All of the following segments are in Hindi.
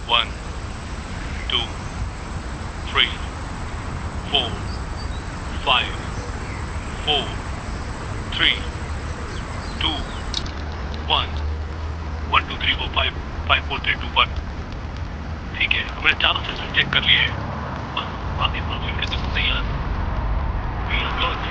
1 2 3 4 5 4 3 2 1 1 2 3 4 5 5 4 3 2 1। ठीक है, हमने चारों सिस्टम चेक कर लिए हैं। बस बाकी प्रॉब्लम के तो तैयार। We are good।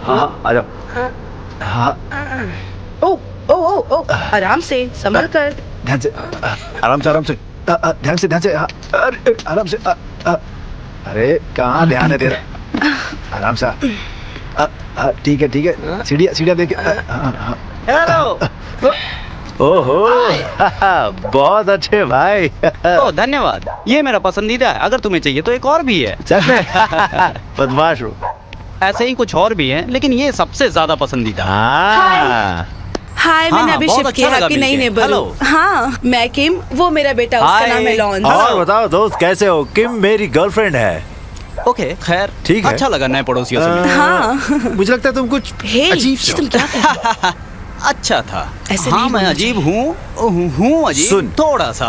हाँ आ जाओ। हाँ ओ ओ ओ ओ आराम से, संभल कर। ध्यान से, आराम से, आराम से, ध्यान से, ध्यान से, अरे आराम से, अरे कहाँ ध्यान है तेरा? आराम से, ठीक है, ठीक है, सीढ़ियाँ सीढ़ियाँ देख। हेलो। ओहो बहुत अच्छे भाई। ओ धन्यवाद, ये मेरा पसंदीदा है। अगर तुम्हें चाहिए तो एक और भी है। सच में? बदमाश हो। ऐसे ही कुछ और भी हैं, लेकिन ये सबसे ज्यादा पसंदीदा। हाँ हाय, मैंने अभी बहुत शिफ्ट अच्छा किया लगा आपकी नई मिलके। नेबर। हेलो। हाँ, मैं किम, वो मेरा बेटा, उसका हाय। नाम है लॉन्स। और बताओ दोस्त कैसे हो? किम मेरी गर्लफ्रेंड है। ओके खैर, ठीक है। अच्छा लगा नए पड़ोसियों से मिलकर। हाँ। मुझे लगता है तुम कुछ हे, अजीब से हो। तुम क्या कर रहे हो? अच्छा था। ऐसे हाँ नहीं मैं बोलना अजीब हूँ अजीब। सुन। थोड़ा सा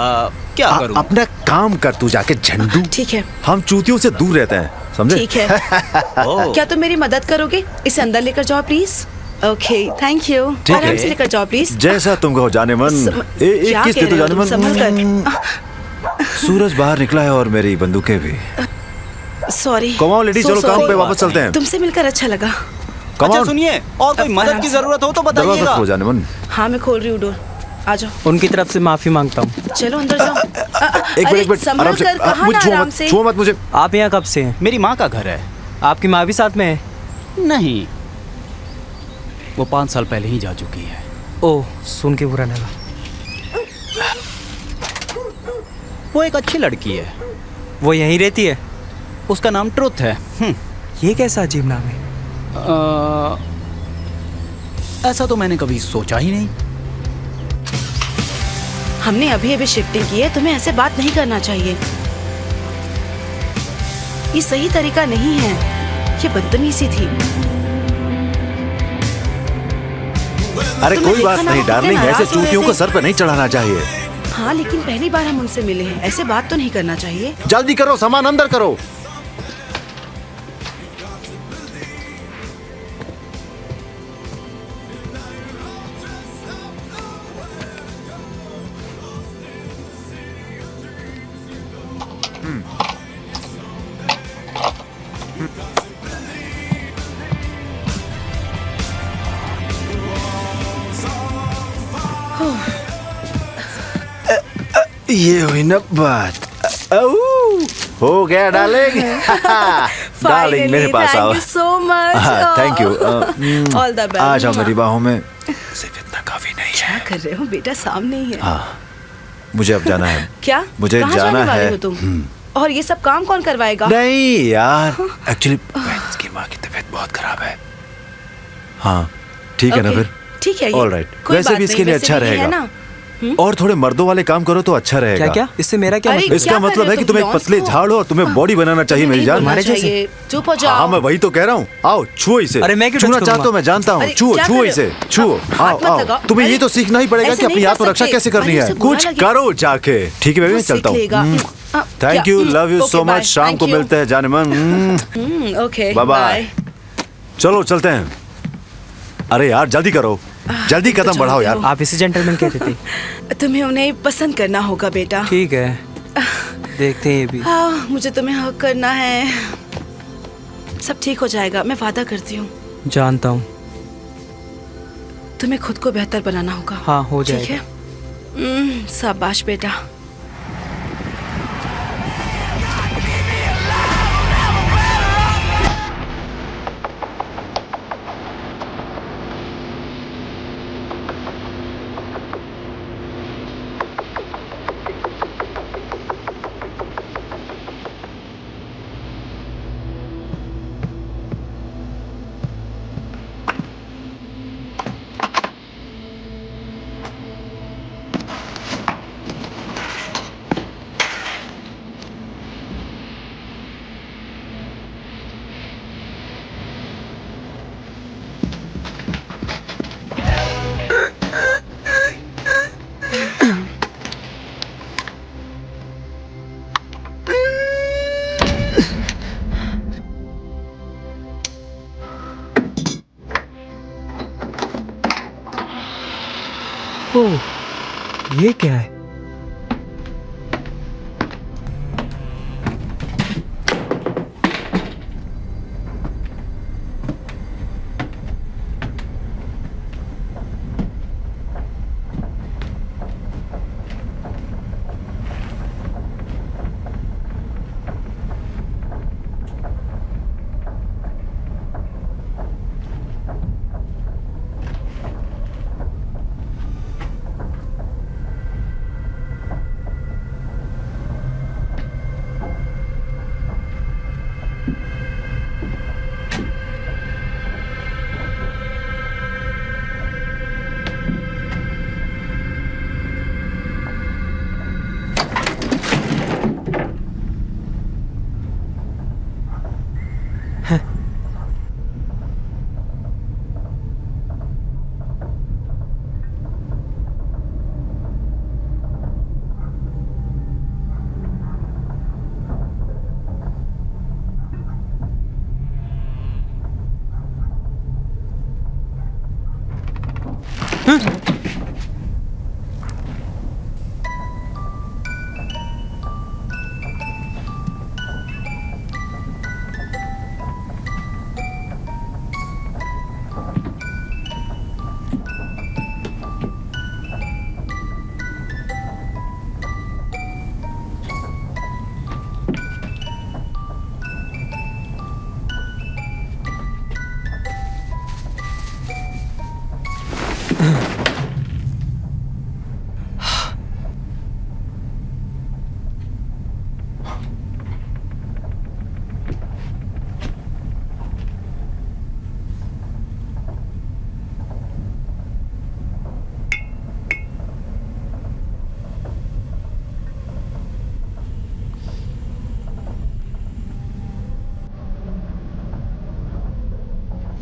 क्या करूँ। अपना काम कर तू जाके झंडू। ठीक है, हम चूतियों से दूर रहते हैं, समझे? ठीक है। ओह, क्या तुम मेरी मदद करोगे? इसे अंदर लेकर जाओ प्लीज। Okay, thank you. ठीक आराम है। से लेकर जाओ प्लीज। जैसा तुम कहो जाने मन। एक क्या किस कह दे तो रहे हो जाने तुम? संभल मन। कर। सूरज बाहर निकला है और मेरी बंदूकें भी। सॉरी। कमाओ लेडी, चलो काम पे वापस चलते हैं। तुमसे मिलकर अच्छा लगा। अच्छा कमाओ, सुनिए, और कोई मदद की जरूरत हो तो दरवाजा बताइएगा। खोल जाने मन। हाँ, मैं खोल रही हूँ डोर। आ जाओ, उनकी तरफ से माफी मांगता हूँ। चलो अंदर जाओ। एक मिनट, अरे, एक मिनट, संभल आराम से। कर, कहाँ मुझे ना छुओ आराम मत, से। छुओ मत मुझे। आप यहाँ कब से हैं? मेरी माँ का घर है। आपकी माँ भी साथ में है? नहीं, वो 5 साल पहले ही जा चुकी है। ओह, सुन के बुरा लगा। वो एक अच्छी लड़की है। वो यहीं रहती है? उसका नाम ट्रुथ है। ये कैसा अजीब नाम है? ऐसा तो मैंने कभी सोचा ही नहीं। हमने अभी अभी शिफ्टिंग की है, तुम्हें ऐसे बात नहीं करना चाहिए। ये सही तरीका नहीं है, ये बदतमीजी थी। अरे तुम्हें कोई बात देखा ना, नहीं वो डार्लिंग, कितने ऐसे नाराज हो रहे चूतियों को थे। सर पे नहीं चढ़ाना चाहिए। हाँ, लेकिन पहली बार हम उनसे मिले हैं, ऐसे बात तो नहीं करना चाहिए। जल्दी करो, सामान अंदर करो। ये हुई ना बात। हो गया डार्लिंग। डार्लिंग मेरे पास आओ। Thank you so much. Thank you. All the best. आ जाओ मेरी बाहों में। सिर्फ इतना काफी नहीं क्या है। कर रहे हो बेटा? सामने ही है। हाँ, मुझे अब जाना है। क्या? मुझे कहाँ जाना जाने वाले है। हो तुम? और ये सब काम कौन करवाएगा? नहीं यार, एक्चुअली फ्रेंड्स की माँ की तबीयत बहुत खराब है। हाँ ठीक है ना Okay, फिर? ठीक है। All right. वैसे भी इसके लिए अच्छा रहेगा। और थोड़े मर्दों वाले काम करो तो अच्छा रहेगा। क्या क्या? इससे मेरा क्या अरे, मतलब? इसका क्या कर मतलब रहे है हो कि तुम तुम एक लॉन्स पतले को? झाड़ हो और तुम्हें बॉडी बनाना चाहिए मेरी जान। हमारे हमारे जैसे चुप हो जाओ। हाँ मैं वही तो कह रहा हूँ। आओ छुओ इसे। अरे, मैं क्यों छूना टच चाहते हो? करूंगा? मैं जानता हूँ। अरे, छुओ क्या छुओ कर रहे इसे, हो? छुओ। हाथ आओ मत आओ, लगाओ। तुम्हें ये अरे, तो सीखना ही पड़ेगा ऐसे कि अपनी नहीं कर आत्मरक्षा सकते। कैसे करनी अरे, है। उसे बुरा कुछ लगेगा। करो जाके। ठीक है बेबी, मैं वो चलता सीख लेगा। हूँ। थैंक क्या? You, love you Okay, so much. bye. शाम Thank को you. मिलते हैं जाने मन। Okay, bye bye. चलो चलते हैं। अरे यार जल्दी करो, जल्दी तुम तो कदम बढ़ाओ जानते यार। हो। आप इसे जेंटलमैन कहते थे? तुम्हें उन्हें पसंद करना होगा बेटा। ठीक है। देखते हैं ये भी। हाँ, मुझे तुम्हें हक करना है। सब ठीक हो जाएगा, मैं वादा करती हूँ। जानता हूँ। तुम्हें खुद को बेहतर बनाना होगा। हाँ, हो ठीक जाएगा। है। शाबाश बेटा। ओह, ये क्या है?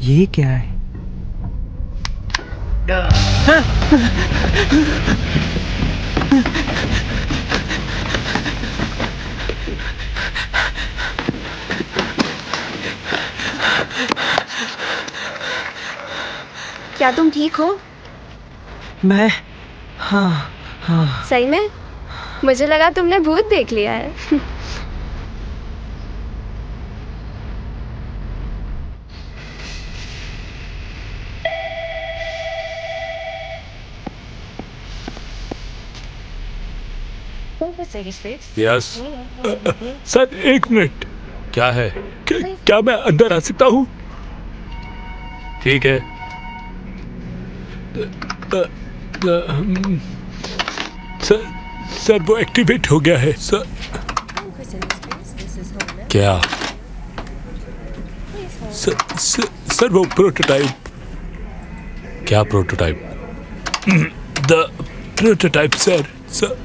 ये क्या है? क्या तुम ठीक हो? मैं हाँ हाँ। सही में? मुझे लगा तुमने भूत देख लिया है। यस सर, एक मिनट। क्या है? क्या मैं अंदर आ सकता हूँ? ठीक है। सर वो एक्टिवेट हो गया है सर। क्या? सर वो प्रोटोटाइप। क्या प्रोटोटाइप? The prototype sir.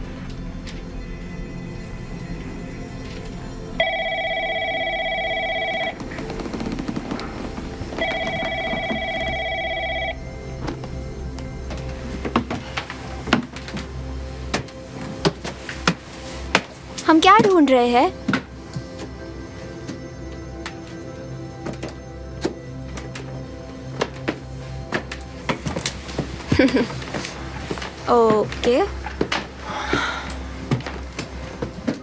हम क्या ढूंढ रहे हैं? ओके।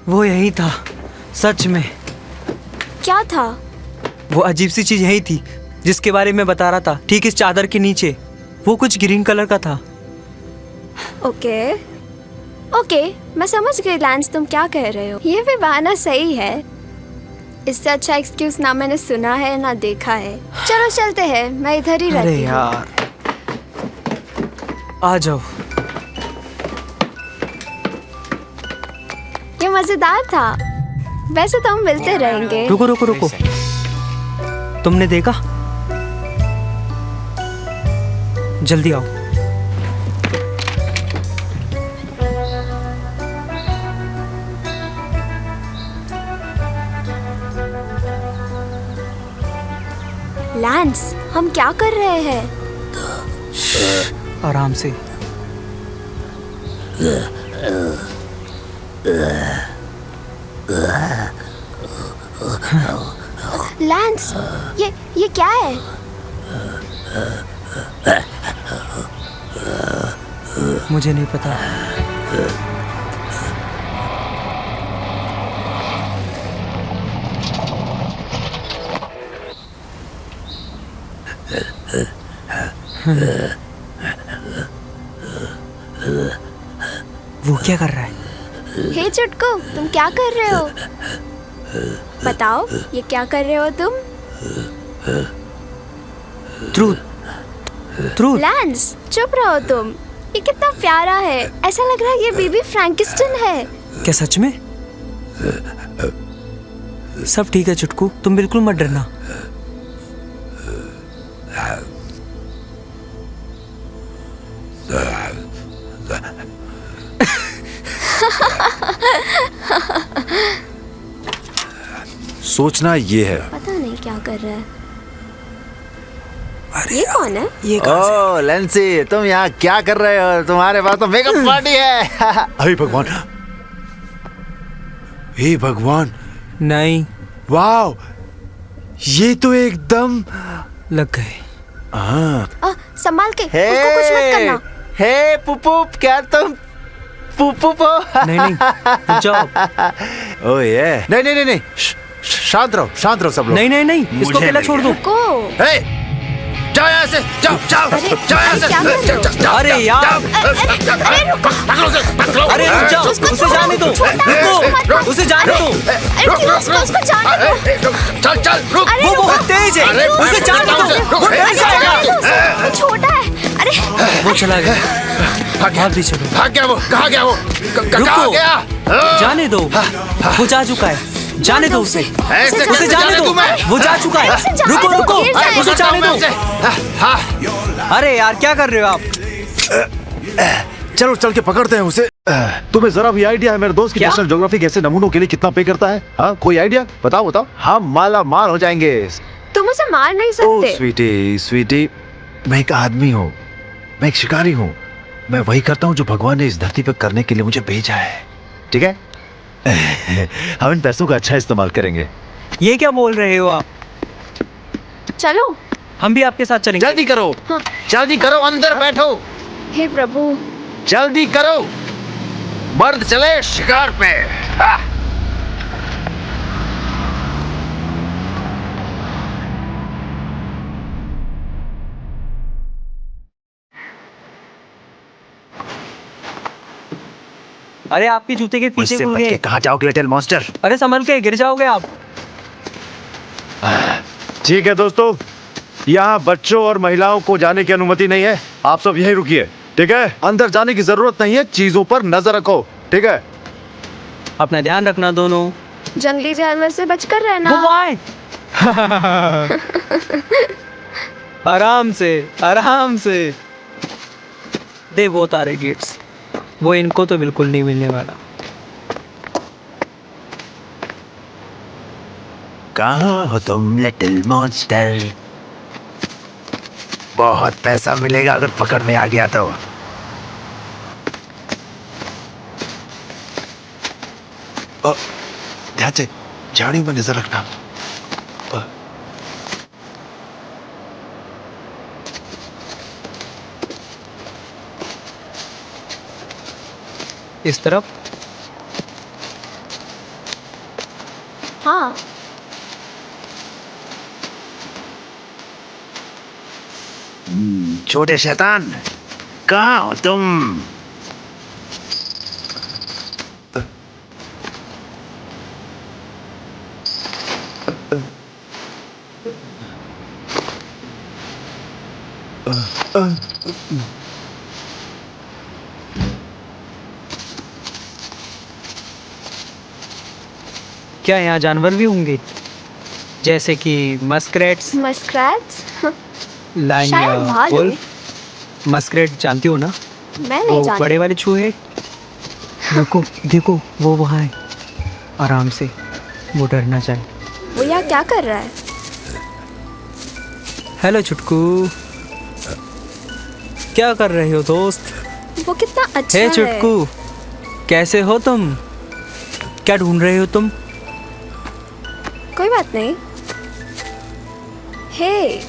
वो यही था, सच में। क्या था? वो अजीब सी चीज यही थी जिसके बारे में बता रहा था, ठीक इस चादर के नीचे। वो कुछ ग्रीन कलर का था। ओके ओके, मैं समझ गई लैंस, तुम क्या कह रहे हो। ये भी बहाना सही है। इससे अच्छा एक्सक्यूज ना मैंने सुना है ना देखा है। चलो चलते हैं, मैं इधर ही अरे रहती हूँ। यार, आ जाओ। ये मजेदार था। वैसे तो हम मिलते रहेंगे। रुको रुको रुको, तुमने देखा? जल्दी आओ। लैंस, हम क्या कर रहे हैं? आराम से। लैंस, ये क्या है? मुझे नहीं पता। वो क्या कर रहा है? हे चुटकू, तुम क्या कर रहे हो? बताओ, ये क्या कर रहे हो तुम? Truth truth. लैंस, चुप रहो तुम। ये कितना प्यारा है। ऐसा लग रहा है ये बेबी फ्रैंकिस्टन है। क्या सच में? सब ठीक है चुटकू, तुम बिल्कुल मत डरना। सोचना ये है। पता नहीं क्या कर रहा है। ये कौन है? ये कहाँ से? ओ लेंसी, तुम यहाँ क्या कर रहे हो? तुम्हारे पास तो मेकअप पार्टी है। अरे भगवान, हे भगवान, नहीं, वाह, ये तो एकदम लग गए। हाँ। संभाल के, उसको कुछ मत करना। हे पुपू, क्या तुम पुपू हो? नहीं नहीं, रुक जाओ। ओ ये नहीं नहीं नहीं नहीं, शांत रहो सब लोग। नहीं नहीं नहीं, इसको अकेला छोड़ दो। रुको। हे, जाओ यहाँ से, जाओ जाओ जाओ यहाँ से। क्या कर रहे हो? अरे यार, अरे रुक जाओ, उसे जाने दो। रुको, उसे जाने दो। अरे क्यों उसको जाने दो? चल चल रुक। वो बहुत तेज है, उसे जाने दो। वो डर जाएगा। छोटा है। अरे वो चला गया। भाग भी चलो। भाग गया वो, कहाँ गया वो? कहाँ रुको, गया? जाने दो। वो जा चुका है, जाने दो उसे। ऐसे उसे जाने दो, वो जा चुका है। रुको रुको, उसे जाने दो। अरे यार, क्या कर रहे हो आप? चलो चल के पकड़ते हैं उसे। तुम्हें जरा भी आइडिया है मेरे दोस्त की क्या? नेशनल ज्योग्राफिक ऐसे नमूनों के लिए कितना पे करता है? हाँ, कोई आइडिया? बताओ। हम माला माल हो जाएंगे। तुम उसे मार नहीं ओ सकते। स्वीटी, मैं एक आदमी हूँ, मैं एक शिकारी हूँ। मैं वही करता हूँ जो भगवान ने इस धरती पर करने के लिए मुझे भेजा है। ठीक है? हम इन पैसों का अच्छा इस्तेमाल करेंगे। ये क्या बोल रहे हो आप? चलो। हम भी आपके साथ चलेंगे। जल्दी करो, जल्दी करो, अंदर बैठो। हे प्रभु। जल्दी करो, मर्द चले शिकार पे। अरे आपके जूते के पीछे खुल गए। कहाँ जाओगे लिटिल मॉन्स्टर? अरे संभल के, गिर जाओगे आप। ठीक है दोस्तों, यहाँ बच्चों और महिलाओं को जाने की अनुमति नहीं है। आप सब यहीं रुकिए, ठीक है? अंदर जाने की जरूरत नहीं है, चीजों पर नजर रखो, ठीक है? अपना ध्यान रखना दोनों। जंगली जानवर से बचकर रहना। आराम से, आराम से। दे वो तारे गेट्स, वो इनको तो बिल्कुल नहीं मिलने वाला। कहाँ हो तुम लिटिल मॉन्स्टर? बहुत पैसा मिलेगा अगर पकड़ में आ गया तो। ध्यान से, झाड़ियों में नजर रखना। इस तरफ। हाँ छोटे शैतान, कहाँ हो तुम? क्या यहाँ जानवर भी होंगे, जैसे कि मस्करेट्स, मस्क्रैट्स? लाइन शायद या भालू। वुल्फ? मस्करेट जानती हो ना, मैं नहीं वो जानती। बड़े वाले चूहे। देखो देखो, वो वहाँ है, आराम से, वो डरना चाहे। वो यहाँ क्या कर रहा है? हेलो छुटकू, क्या कर रहे हो दोस्त? वो कितना अच्छा हे है। छुटकू, कैसे हो तुम? क्या ढूंढ रहे हो तुम? कोई बात नहीं। हे,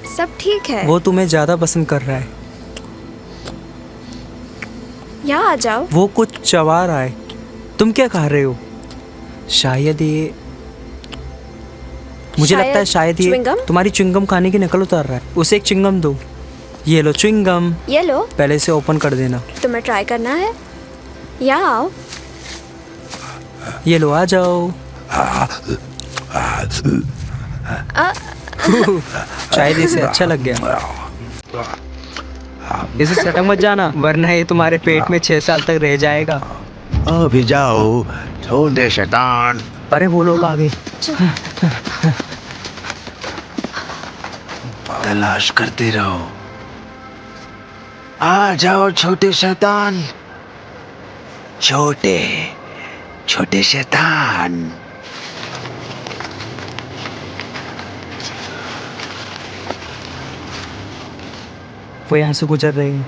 सब ठीक है। वो तुम्हें ज्यादा पसंद कर रहा है। यहाँ आ जाओ। वो कुछ चबा रहा है। तुम क्या खा रहे हो? शायद ये, मुझे लगता है शायद ये च्युइंगम? तुम्हारी च्युइंगम खाने की नकल उतार रहा है। उसे एक च्युइंगम दो। ये लो च्युइंगम, ये लो। पहले से ओपन कर देना। तुम्हें ट्राई करना है? यहाँ आओ। ये लो, आ जाओ। शायद इसे अच्छा लग गया। इसे सटक मत जाना, वरना ये तुम्हारे पेट में 6 साल तक रह जाएगा। अभी जाओ छोटे शैतान। अरे वो लोग आ गए। तलाश करते रहो। आ जाओ छोटे शैतान, छोटे छोटे शैतान। वो यहाँ से गुजर रहे हैं।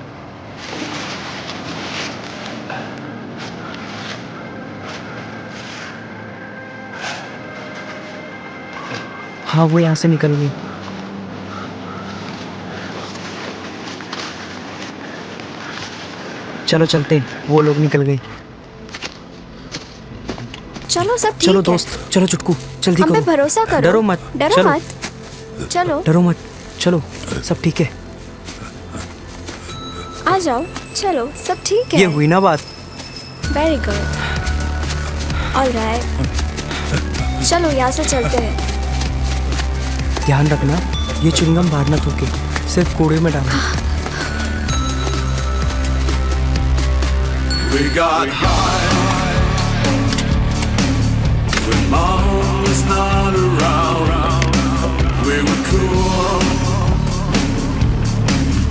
हाँ, वो यहाँ से निकल गए। चलो चलते हैं, वो लोग निकल गए। चलो सब ठीक चलो है। दोस्त, चलो चुटकू, जल्दी हम पे करो। भरोसा करो। डरो मत, डरो चलो। मत। चलो डरो मत, चलो, सब ठीक है। आ जाओ। चलो सब ठीक है। ये हुई ना बात। Very good. ऑलराइट, चलो यहाँ से चलते हैं। ध्यान रखना, ये च्युइंगम बाहर ना थूके, सिर्फ कूड़े में डालना। We got high when mom was not around. We were cool,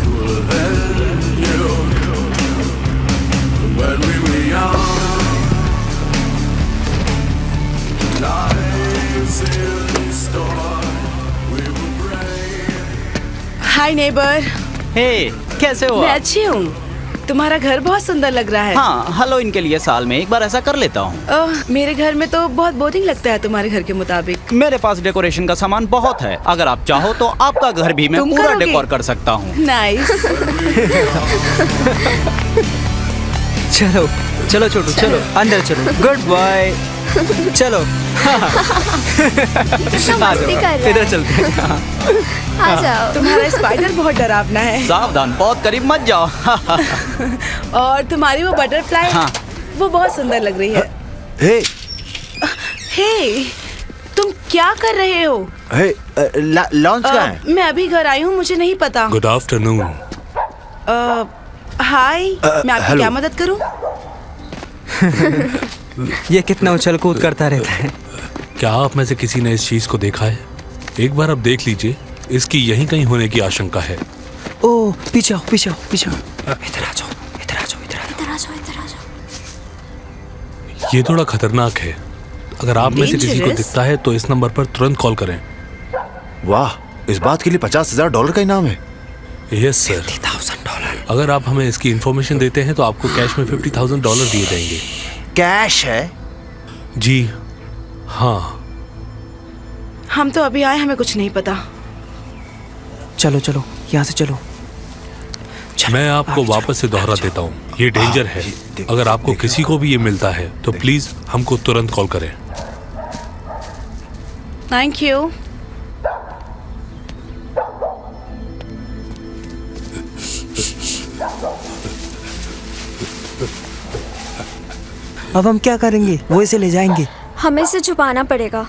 cooler than you. When we were young, lives in the store. We were brave. Hi neighbour. Hey, कैसे हो मैं आप? अच्छी हूँ। तुम्हारा घर बहुत सुंदर लग रहा है। हाँ, हेलोइन के लिए साल में एक बार ऐसा कर लेता हूँ। मेरे घर में तो बहुत बोरिंग लगता है तुम्हारे घर के मुताबिक। मेरे पास डेकोरेशन का सामान बहुत है। अगर आप चाहो तो आपका घर भी मैं तुम पूरा करोगे? डेकोर कर सकता हूँ। नाइस। चलो चलो छोटू, चलो अंदर चलो। Goodbye. चलो। कितना आ मस्ती जाओ, कर रहा इधर है। चलते हैं। आ जाओ। तुम्हारा स्पाइडर बहुत डरावना है। सावधान, बहुत करीब मत जाओ। और तुम्हारी वो बटरफ्लाई, हाँ। वो बहुत सुंदर लग रही है। हे हे, तुम क्या कर रहे हो? हे, लॉन्च कहाँ है? मैं अभी घर आई हूँ, मुझे नहीं पता। Good afternoon. हाय, मैं आपकी हेलो। क्या मदद करूँ? ये कितना उछल कूद करता रहता है। क्या आप में से किसी ने इस चीज को देखा है? एक बार आप देख लीजिए, इसकी यहीं कहीं होने की आशंका है। ओह, पीछे आओ, पीछे आओ, पीछे आओ। इधर आ जाओ, इधर आ जाओ, इधर आ जाओ। इधर आ जाओ, इधर आ जाओ। ये थोड़ा खतरनाक है। अगर आप में से किसी को Dangerous? दिखता है तो इस नंबर पर तुरंत कॉल करें। वाह, इस बात के लिए $50,000 का इनाम है। Yes sir. $50,000। अगर आप हमें इसकी इंफॉर्मेशन देते हैं तो आपको कैश में $50,000 दिए जाएंगे। कैश है? जी हाँ। हम तो अभी आए, हमें कुछ नहीं पता। चलो चलो, यहाँ से चलो। मैं आपको आगे चलो, वापस से दोहरा आगे देता हूँ, ये डेंजर है। अगर आपको किसी को भी ये मिलता है तो प्लीज हमको तुरंत कॉल करें। Thank you. अब हम क्या करेंगे? वो इसे ले जाएंगे हमें इसे छुपाना पड़ेगा।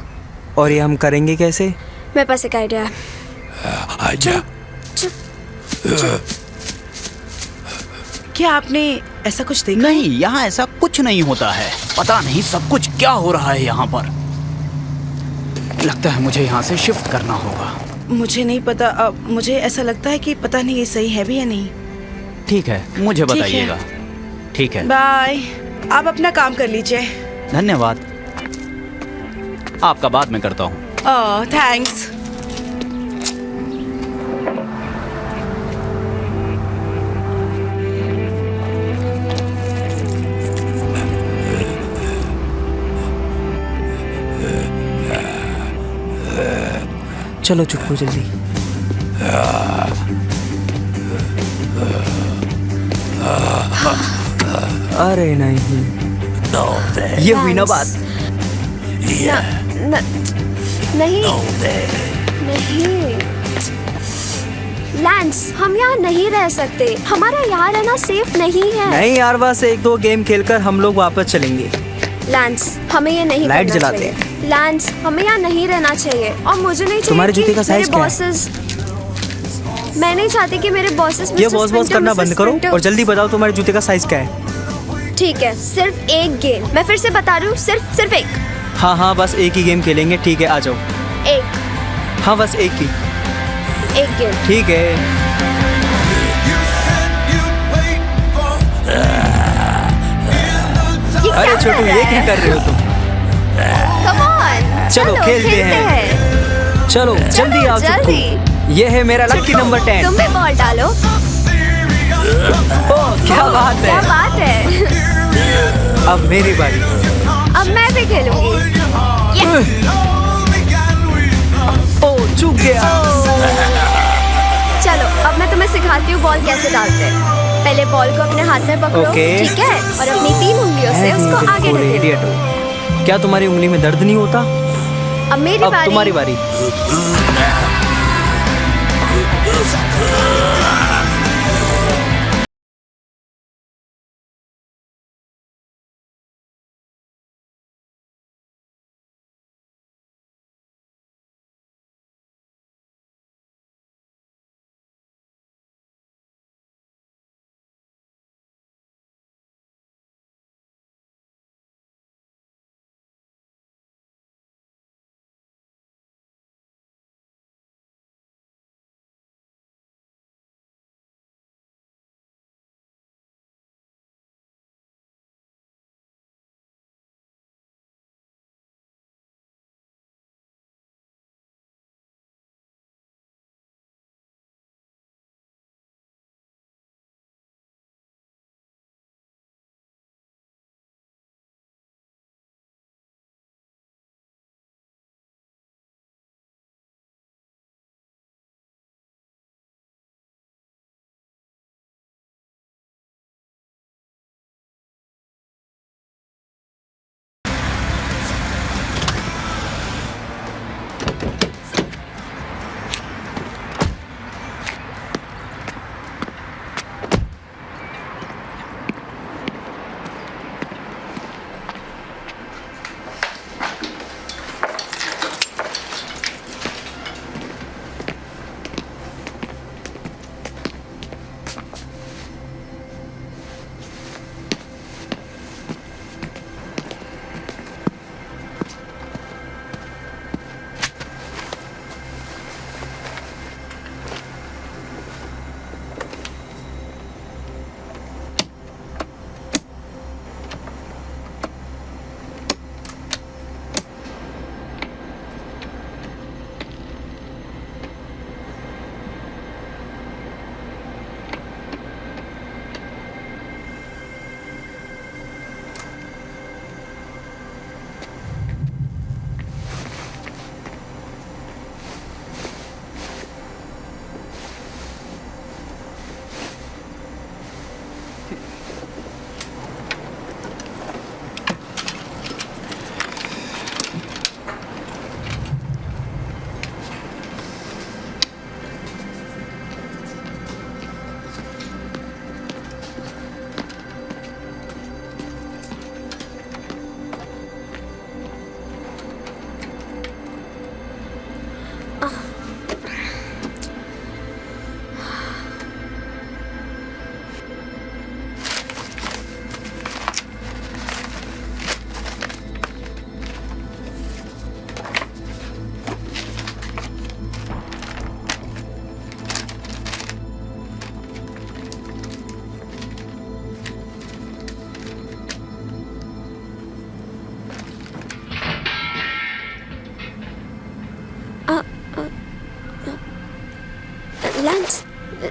और ये हम करेंगे कैसे? मेरे पास एक आइडिया है। आजा। क्या आपने ऐसा कुछ देखा? नहीं, यहाँ ऐसा कुछ नहीं होता है। पता नहीं सब कुछ क्या हो रहा है यहाँ पर। लगता है मुझे यहाँ से शिफ्ट करना होगा। मुझे नहीं पता। अब मुझे ऐसा लगता है कि पता नहीं ये सही है भी या नहीं। ठीक है, मुझे ठीक है। बताइएगा। ठीक है, बाय। आप अपना काम कर लीजिए। धन्यवाद। आपका बाद में करता हूँ। ओह थैंक्स। चलो चुप्पू जल्दी। अरे नहीं, ये हुई ना बात। नहीं नहीं लैंस, हम यहाँ नहीं रह सकते। हमारा यहाँ रहना सेफ नहीं है। नहीं यार, बस एक दो गेम खेलकर हम लोग वापस चलेंगे। लैंस, हमें ये नहीं लाइट करना जलाते चाहिए। लैंस, हमें यहाँ नहीं रहना चाहिए। और मुझे नहीं चाहिए तुम्हारे कि जूते का साइज मेरे क्या है? बॉसेस, मैं नहीं चाहती कि मेरे बॉसेस ये बॉस करना बंद करो और जल्दी बताओ तुम्हारे जूते का साइज क्या है। ठीक है, सिर्फ एक गेम। मैं फिर से बता रही हूँ, सिर्फ एक। हाँ हाँ, बस एक ही गेम खेलेंगे। ठीक है, आ जाओ। एक हाँ, बस एक ही। गेम। ठीक है। अरे छोटू, ये क्या कर रहे हो तुम? कम ऑन, चलो खेलते हैं। चलो जल्दी आओ चुप्पू। ये है मेरा लकी नंबर 10। तुम भी बॉल डालो। ओह क्या बात क्या है। बात है। अब मेरी बारी। अब मैं भी खेलूंगी। ओह चूक गया। चलो अब मैं तुम्हें सिखाती हूँ बॉल कैसे डालते हैं। पहले बॉल को अपने हाथ में पकड़ो, ओके। ठीक है, और अपनी 3 उंगलियों से उसको आगे ढकेलो। इडियट हो। क्या तुम्हारी उंगली में दर्द नहीं होता? अब मेरी अब तुम्हारी बारी।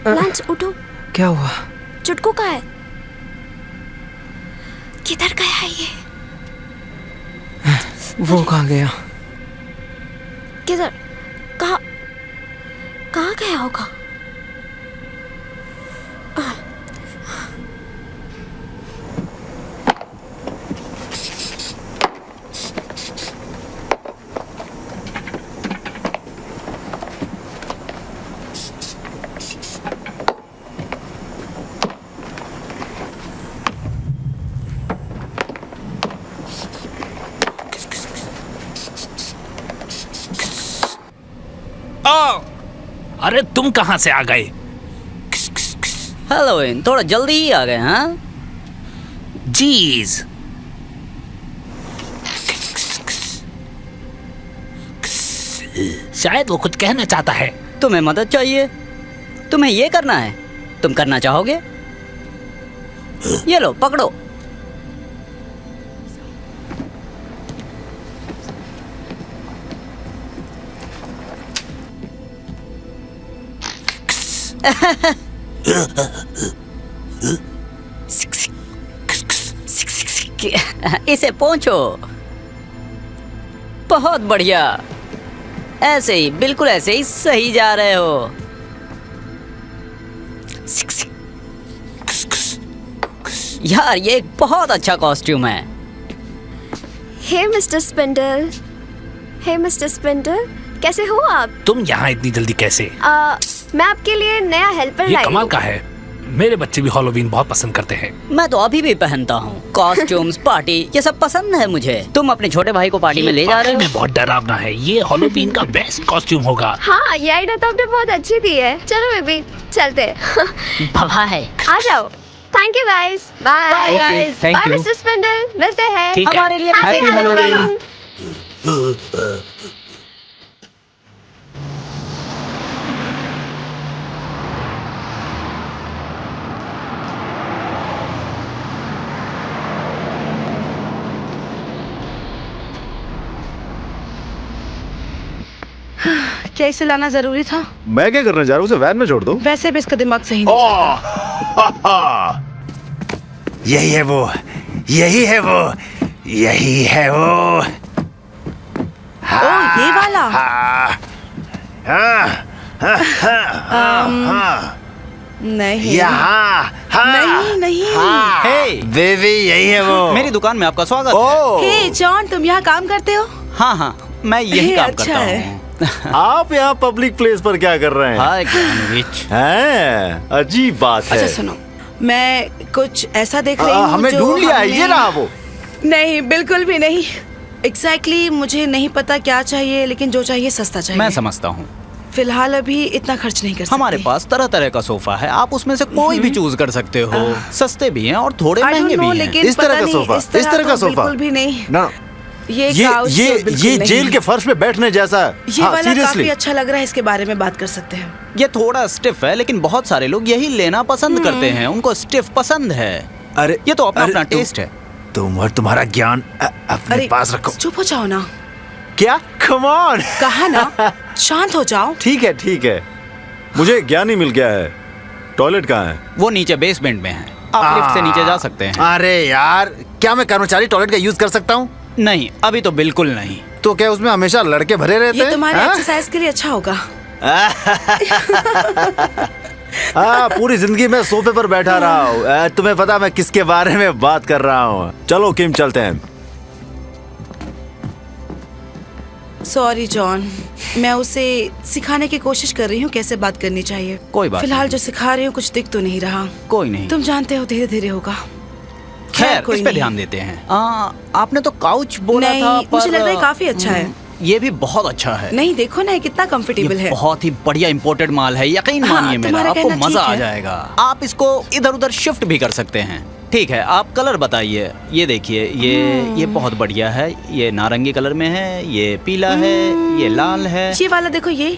लांस उठो। क्या हुआ? चुटकू कहाँ है? किधर गया है ये? वो कहाँ गया? किधर? कहाँ कहाँ गया होगा? अरे तुम कहां से आ गए? हेलोइन, थोड़ा जल्दी ही आ गए हाँ? जीज, शायद वो कुछ कहना चाहता है। तुम्हें मदद चाहिए? तुम्हें ये करना है? तुम करना चाहोगे? ये लो पकड़ो। इसे पहुंचो। बहुत बढ़िया, ऐसे ही, बिल्कुल ऐसे ही सही जा रहे हो। यार ये एक बहुत अच्छा कॉस्ट्यूम है। हे मिस्टर स्पिंडल, हे मिस्टर स्पिंडल, कैसे हो आप? तुम यहाँ इतनी जल्दी कैसे? मैं आपके लिए नया हेल्पर ये लाई कमाल हूँ। का है। मेरे बच्चे भी हैलोवीन बहुत पसंद करते हैं। मैं तो अभी भी पहनता हूँ। कॉस्ट्यूम्स, पार्टी, ये सब पसंद है मुझे। तुम अपने छोटे भाई को पार्टी में ले जा रहे हो? में बहुत डरावना है। ये हैलोवीन का बेस्ट कॉस्ट्यूम होगा। हाँ, ये आइडिया तो आपने बहुत अच्छी दी है। चलो बेबी, चलते हैं। बाय। आ जाओ। Thank you guys. Bye guys. thank bye you. Mister Spindle, मिलते हैं। ठीक है। हमारे लिए Happy Halloween। क्या इसे लाना जरूरी था? मैं क्या करने जा रहा हूँ? उसे वैन में छोड़ दो। वैसे भी इसका दिमाग सही नहीं। यही है वो, यही है वो, यही है वो। ओ, ये वाला। नहीं यहाँ नहीं नहीं। हे बेबी, यही है वो। मेरी दुकान में आपका स्वागत है। ओ, हे जॉन, तुम यहाँ काम करते हो? हाँ हाँ, मैं यही हे, काम अच्छा करता है। हूँ। आप यहाँ पब्लिक प्लेस पर क्या कर रहे हैं? हाय ज्ञानविच। हैं? अजीब बात है। अच्छा सुनो, मैं कुछ ऐसा देख रही हूँ हमें जो ढूंढ लिया है, हमने- ये रहा वो। नहीं, बिल्कुल भी नहीं। एग्जैक्टली मुझे नहीं पता क्या चाहिए, लेकिन जो चाहिए सस्ता चाहिए। मैं समझता हूँ। फिलहाल अभी इतना खर्च नहीं कर सकते। हमारे पास तरह तरह का सोफा है, आप उसमें से कोई भी चूज कर सकते हो। सस्ते भी हैं और थोड़े I don't महंगे know, भी हैं। लेकिन इस तरह पता का नहीं, सोफा, इस तरह का तो सोफा। बिल्कुल भी नहीं। ना, ये ये couch तो बिल्कुल ये नहीं। जेल के फर्श पे बैठने जैसा है। ये हाँ, वाला seriously। काफी अच्छा लग रहा है, इसके बारे में बात कर सकते हैं। ये थोड़ा स्टिफ है, लेकिन बहुत सारे लोग यही लेना पसंद करते हैं। उनको स्टिफ पसंद है। अरे ये तो अपना अरे, अपना टेस्ट है। तुम और तुम्हारा ज्ञान अपने पास रखो। चुप हो जाओ ना। क्या? Come on. कहा ना, शांत हो जाओ। ठीक है ठीक है, मुझे ज्ञान ही मिल गया है। टॉयलेट कहाँ है? वो नीचे बेसमेंट में है, आप लिफ्ट से नीचे जा सकते हैं। अरे यार, क्या मैं कर्मचारी टॉयलेट का यूज कर सकता हूँ? नहीं, अभी तो बिल्कुल नहीं। तो क्या उसमें हमेशा लड़के भरे रहते ये हैं? तुम्हारे हाँ? एक्सरसाइज के लिए अच्छा होगा। हाँ, पूरी जिंदगी मैं सोफे पर बैठा रहा हूँ। तुम्हें पता मैं किसके बारे में बात कर रहा हूँ? चलो किम, चलते हैं। सॉरी जॉन, मैं उसे सिखाने की कोशिश कर रही हूँ कैसे बात करनी चाहिए। कोई बात फिलहाल नहीं। जो सिखा रही हूँ कुछ दिख तो नहीं रहा। कोई नहीं। तुम जानते हो, धीरे धीरे होगा। खैर, कोई इस पे नहीं। ध्यान देते हैं। आपने तो काउच बोला नहीं, था, मुझे लग रहा है काफी अच्छा है। ये भी बहुत अच्छा है। नहीं, देखो ना, ये कितना कंफर्टेबल ये है। बहुत ही बढ़िया इंपोर्टेड माल है, यकीन हाँ, मानिए मेरा, तुम्हारा आपको कहना मजा ठीक आ है। जाएगा। आप इसको इधर उधर शिफ्ट भी कर सकते हैं। ठीक है, आप कलर बताइए। ये देखिए, ये बहुत बढ़िया है। ये नारंगी कलर में है, ये पीला है, ये लाल है। ये वाला देखो, ये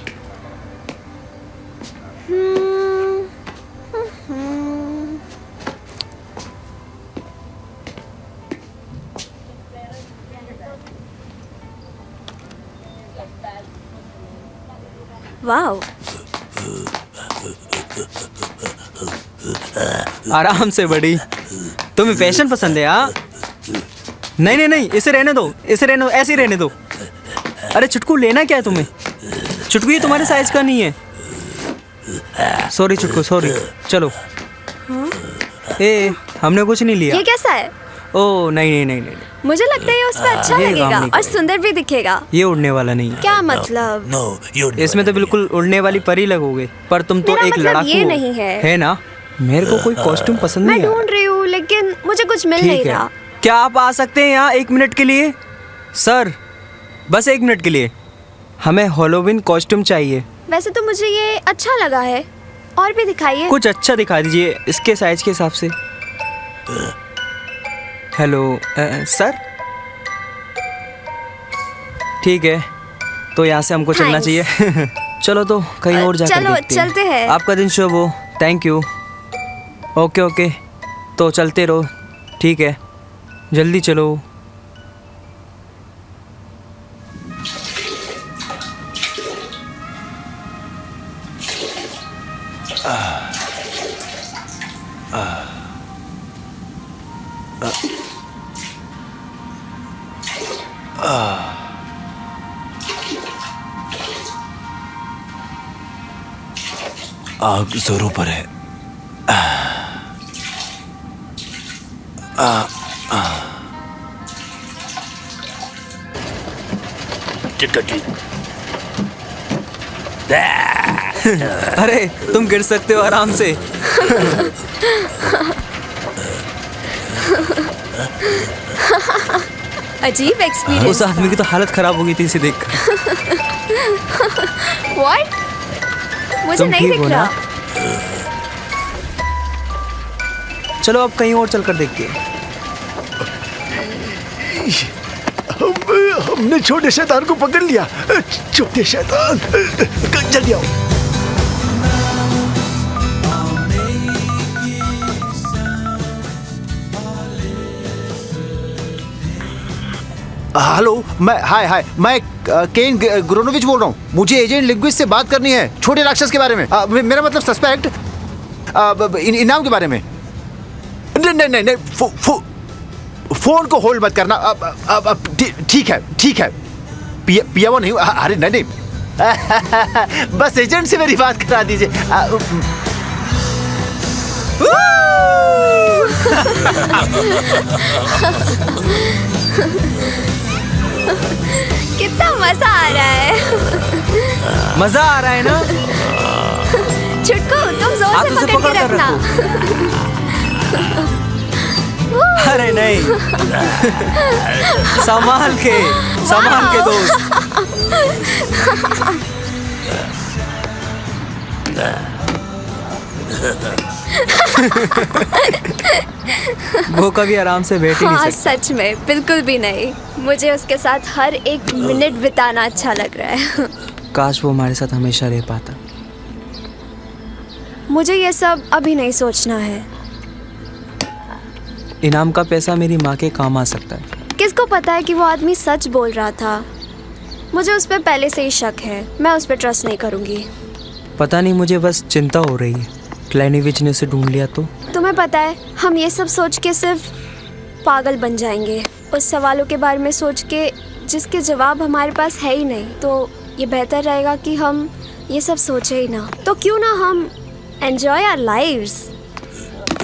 वाओ, आराम से बड़ी, तुम्हें फैशन पसंद है? हाँ, नहीं नहीं नहीं, इसे रहने दो, इसे रहने दो, ऐसे ही रहने दो। अरे चुटकू, लेना क्या है तुम्हें? चुटकू ये तुम्हारे साइज का नहीं है। Sorry Chutku, sorry. चलो। ए, हमने कुछ नहीं लिया। ये कैसा है? ओ नहीं नहीं नहीं नहीं, मुझे लगता है ये उस पर अच्छा ये काम लगेगा नहीं और सुंदर भी दिखेगा। ये उड़ने वाला नहीं है। क्या मतलब? इसमें तो बिल्कुल उड़ने वाली परी लगोगे, पर तुम तो मेरा एक मतलब लड़ाकू ये हो। नहीं है। है ना? मेरे को कोई कॉस्ट्यूम पसंद मैं नहीं है। ढूंढ रही हूँ लेकिन मुझे कुछ मिल नहीं ठीक है, रहा। क्या आप आ सकते हैं यहाँ 1 मिनट के लिए? सर, बस 1 मिनट के लिए, हमें हैलोवीन कॉस्ट्यूम चाहिए। वैसे तो मुझे ये अच्छा लगा है, और भी दिखाइए। कुछ अच्छा दिखा दीजिए इसके साइज के हिसाब से। हेलो सर, ठीक है, तो यहाँ से हमको चलना Thanks. चाहिए। चलो तो कहीं और जाकर चलो, देखते हैं। चलते हैं। आपका दिन शुभ हो। Thank you. ओके ओके, तो चलते रहो। ठीक है, जल्दी चलो। आग जोरों पर है। अरे तुम गिर सकते हो आराम से। अजीब उस एक्सपीरियंस। आदमी की तो हालत खराब हो गई थी इसे देखकर। व्हाट? मुझे तुम नहीं ठीक दिख हो ना? रहा। चलो अब कहीं और चलकर देखते हैं। हमने छोटे शैतान को पकड़ लिया। छोटे शैतान, जल्दी आओ। हेलो, हाय, मैं केन ग्रोनोविच बोल रहा हूँ। मुझे एजेंट लिंग्विस्ट से बात करनी है, छोटे राक्षस के बारे में। मेरा मतलब सस्पेक्ट, इनाम के बारे में। नहीं, फोन को होल्ड मत करना। ठीक है, पिया वो नहीं। अरे नहीं, बस एजेंट से मेरी बात करा दीजिए। कितना मजा आ रहा है। मजा आ रहा है ना? छुटकू, तुम जोर हाथों से से पकड़ के पकड़ कर रखना। अरे नहीं, संभाल के दोस्त। वो कभी आराम से बैठ ही हाँ, नहीं सकता। सच में बिल्कुल भी नहीं। मुझे उसके साथ हर एक मिनट बिताना अच्छा लग रहा है। काश वो हमारे साथ हमेशा रह पाता। मुझे ये सब अभी नहीं सोचना है। इनाम का पैसा मेरी माँ के काम आ सकता है। किसको पता है कि वो आदमी सच बोल रहा था। मुझे उस पर पहले से ही शक है। मैं उस पर ट्रस्ट नहीं करूँगी। पता नहीं, मुझे बस चिंता हो रही है। क्लैनिविच ने उसे ढूंढ लिया तो? तुम्हें पता है, हम ये सब सोच के सिर्फ पागल बन जाएंगे। उस सवालों के बारे में सोच के जिसके जवाब हमारे पास है ही नहीं, तो ये बेहतर रहेगा कि हम ये सब सोचे ही ना। तो क्यों ना हम एंजॉय आवर लाइव्स।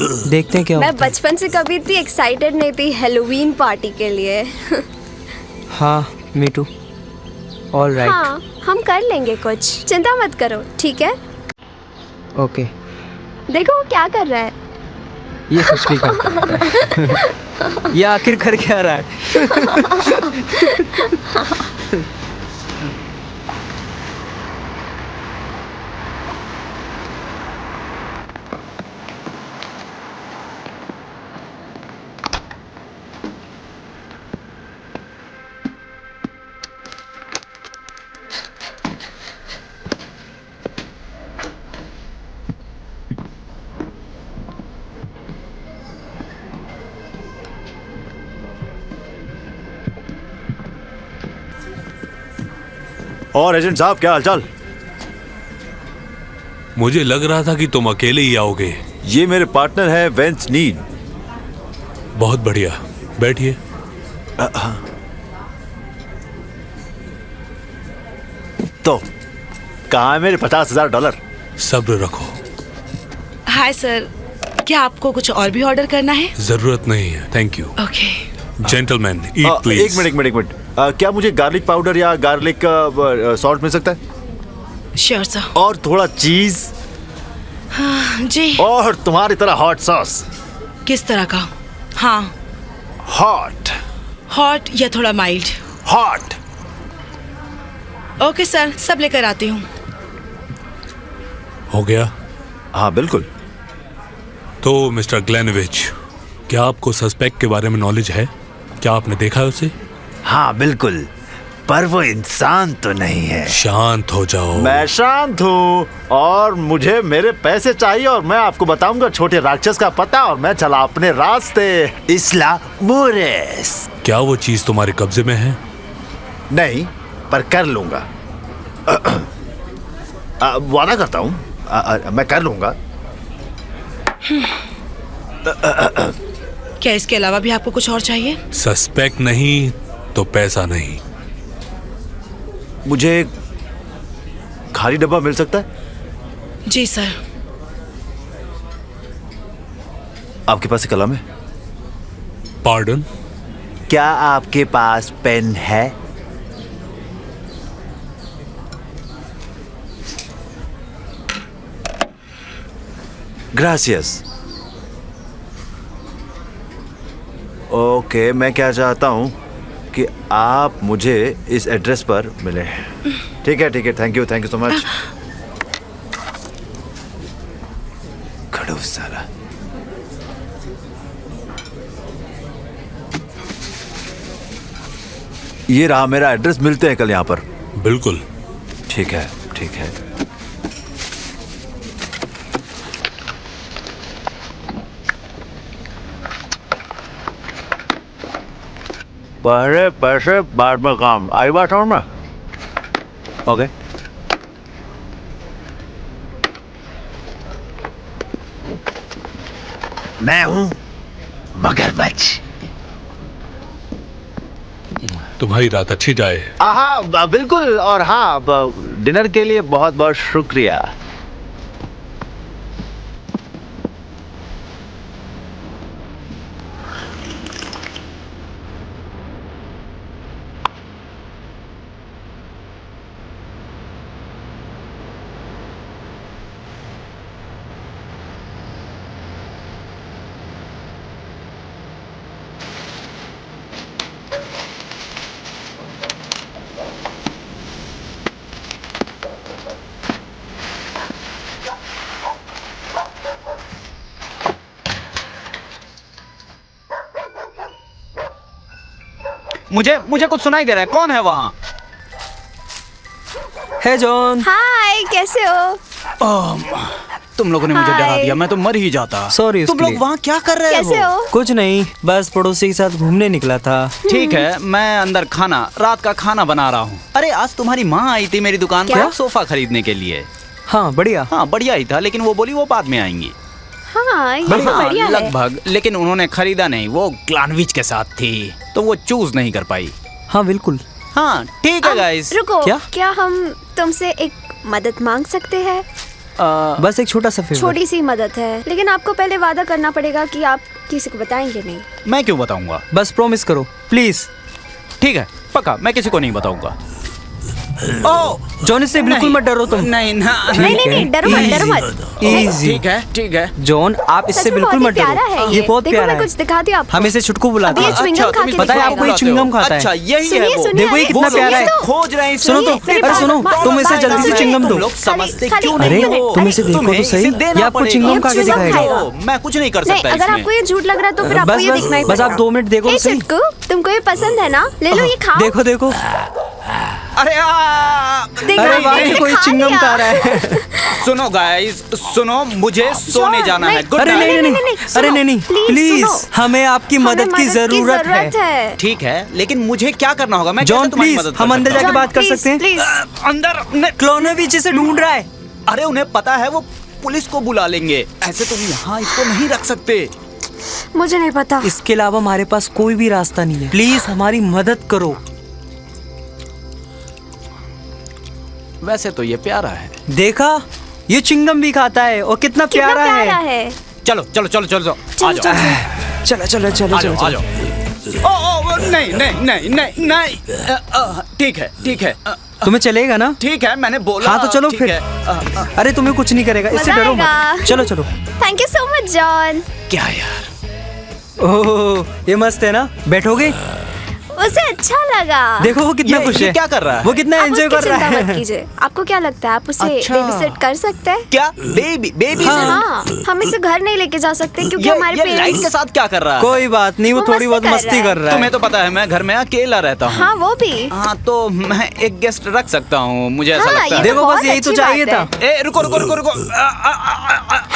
देखते हैं क्या मैं होता है। बचपन से कभी इतनी एक्साइटेड नहीं थी हैलोवीन पार्टी के लिए। हाँ, मी टू। All right. हाँ, हम कर लेंगे कुछ, चिंता मत करो, ठीक है? ओके। देखो वो क्या कर रहा है। ये कुछ भी कर सकता है। ये आखिर कर क्या रहा है? और एजेंट साहब, क्या हालचाल? मुझे लग रहा था कि तुम अकेले ही आओगे। ये मेरे पार्टनर है वेंस नीड। बहुत बढ़िया, बैठिए। तो कहाँ है मेरे $50,000? सब्र रखो। हाय सर, क्या आपको कुछ और भी ऑर्डर करना है? जरूरत नहीं है, thank you. Okay. Gentleman, eat please. एक मिनट। क्या मुझे गार्लिक पाउडर या गार्लिक सॉल्ट मिल सकता है? Sure sir. और थोड़ा चीज जी। और तुम्हारी तरह हॉट सॉस। किस तरह का? हाँ, हॉट हॉट या थोड़ा माइल्ड? हॉट। ओके सर, सब लेकर आती हूँ। हो गया? हाँ बिल्कुल। तो मिस्टर ग्लेनविच, क्या आपको सस्पेक्ट के बारे में नॉलेज है? क्या आपने देखा है उसे? हाँ बिल्कुल, पर वो इंसान तो नहीं है। शांत हो जाओ। मैं शांत हूँ और मुझे मेरे पैसे चाहिए और मैं आपको बताऊंगा छोटे राक्षस का पता और मैं चला अपने रास्ते। इसला मोरेस। क्या वो चीज तुम्हारे कब्जे में है? नहीं, पर कर लूंगा। वादा करता हूँ, मैं कर लूंगा। क्या इसके अलावा भी आपको कुछ और चाहिए? सस्पेक्ट नहीं तो पैसा नहीं। मुझे खाली डब्बा मिल सकता है? जी सर। आपके पास एक कलम है? पार्डन? क्या आपके पास पेन है? ग्रासियस। ओके, मैं क्या चाहता हूं कि आप मुझे इस एड्रेस पर मिलें। ठीक है, थैंक यू सो मच। खड़ूस साला। ये रहा मेरा एड्रेस, मिलते हैं कल यहाँ पर। बिल्कुल। ठीक है। पहले पैसे बाद में काम, आई बात समझ में? ओके। मैं हूं मगरमच्छ। तुम्हारी रात अच्छी जाए। हाँ बिल्कुल, और हाँ डिनर के लिए बहुत बहुत शुक्रिया। मुझे कुछ सुनाई दे रहा है। कौन है वहाँ? है जॉन। हाय, कैसे हो? तुम लोगों ने मुझे डरा हाय। दिया, मैं तो मर ही जाता। सॉरी तुम उसके लोग लिए। वहाँ क्या कर रहे कैसे हो? कुछ नहीं, बस पड़ोसी के साथ घूमने निकला था। ठीक है, मैं अंदर रात का खाना बना रहा हूँ। अरे आज तुम्हारी माँ आई थी मेरी दुकान क्या? पर सोफा खरीदने के लिए। हाँ बढ़िया। हाँ बढ़िया ही था, लेकिन वो बोली वो बाद में आएंगी। हाँ, ये तो बढ़िया है। लगभग, लेकिन उन्होंने खरीदा नहीं। वो ग्लेनविच के साथ थी तो वो चूज नहीं कर पाई। हाँ बिल्कुल। हाँ ठीक है गाइस। रुको, क्या? क्या हम तुमसे एक मदद मांग सकते हैं? बस एक छोटा सा फेवर। छोटी सी मदद है, लेकिन आपको पहले वादा करना पड़ेगा कि आप किसी को बताएंगे नहीं। मैं क्यों बताऊंगा? बस प्रॉमिस करो प्लीज। ठीक है, पक्का, मैं किसी को नहीं बताऊंगा। ओ जॉन, इससे बिल्कुल मत डरो तुम। नहीं ना, नहीं, डरो मत। इजी। ठीक है। जॉन, आप इससे सच में बिल्कुल बहुत मत ही प्यारा है डरो। ये बहुत देखो, प्यारा मैं है। कुछ दिखाती हूँ आपको। हम इसे छुटकू बुलाते अभी ये हैं। च्युइंगम खा के पता है आपको ये च्युइंगम खाता है। अच्छा यही सुनिए, है वो। सुनिए, देखो ये अरे, कितना प्यारा है। खोज रहे हैं। सुनो तो, सुनिए, अरे सुनो, तुम इसे जल्दी से चिंगम दो। तुम लोग समझते खाली- क्यों खाली- नहीं अरे, हो? तुम इसे देखो तुम्हें तो सही। इसे देना ये आपको पड़ेगा। चिंगम खा के चिंगम दिखाएगा। खाएगा। ओ, मैं कुछ नहीं कर नहीं, सकता अगर इसमें। आपको ये झूठ लग रहा है तो फिर आपको बस ये देखना ही बस आप पड़ेगा। 2 मिनट देखो तो हे सही। चिक्कू, तुमको ये पसंद है ना? ले लो, ये खाओ। देखो देखो। अरे देखा, अरे वाह, इसने कोई खा चिंगम लिया। खा रहा है। सुनो गाइस, सुनो, मुझे सोने जाना है। गुड अरे नाइट। नहीं, अरे नहीं, प्लीज, हमें आपकी मदद की जरूरत है। ठीक है, लेकिन मुझे क्या करना होगा? मैं जॉन कैसे तुम्हारी प्लीज, मदद कर हम अंदर सकता जाके हूँ? बात कर सकते हैं। अंदर ग्लेनविच इसे ढूंढ रहा है। अरे उन्हें पता है, वो पुलिस को बुला लेंगे। ऐसे तुम यहाँ इसको नहीं रख सकते। मुझे नहीं पता। इसके अलावा हमारे पास कोई भी रास्ता नहीं है। प्लीज हमारी मदद करो। वैसे तो ये प्यारा है। देखा, ये चिंगम भी खाता है और कितना प्यारा है। चलो चलो चलो चलो आ जाओ। चलो चलो चलो आ जाओ आ जाओ। ओ नहीं नहीं नहीं नहीं नहीं, ठीक है ठीक है। तुम्हें चलेगा ना? ठीक है, मैंने बोला। हाँ तो चलो ठीक फिर। है। अरे तुम्हें कुछ नहीं करेगा, इससे मजा डरो आएगा। मत। चलो चलो। Thank you so much John. क्या यार, ओह ये मस्त है ना। बैठोगे? उसे अच्छा लगा। देखो वो कितना खुश ये है। क्या कर रहा है? वो कितना आप एंजॉय उसकी कर रहा चिंता मत है। कीजिए। आपको क्या लगता है आप उसे अच्छा। बेबीसिट कर सकते हैं? क्या बेबी बेबी हाँ, हम इसे घर नहीं लेके जा सकते क्योंकि हमारे ये लाइट के पेरेंट्स। साथ क्या कर रहा है? कोई बात नहीं, वो वो थोड़ी बहुत मस्ती कर मस्ती रहा कर रहा है। तुम्हें तो पता है मैं घर में अकेला रहता हूँ। हाँ वो भी। हाँ तो मैं एक गेस्ट रख सकता हूँ, मुझे ऐसा हाँ, लगता ये है। देखो बहुत बस यही तो अच्छी चाहिए बात था। ए रुको रुको रुको रुको।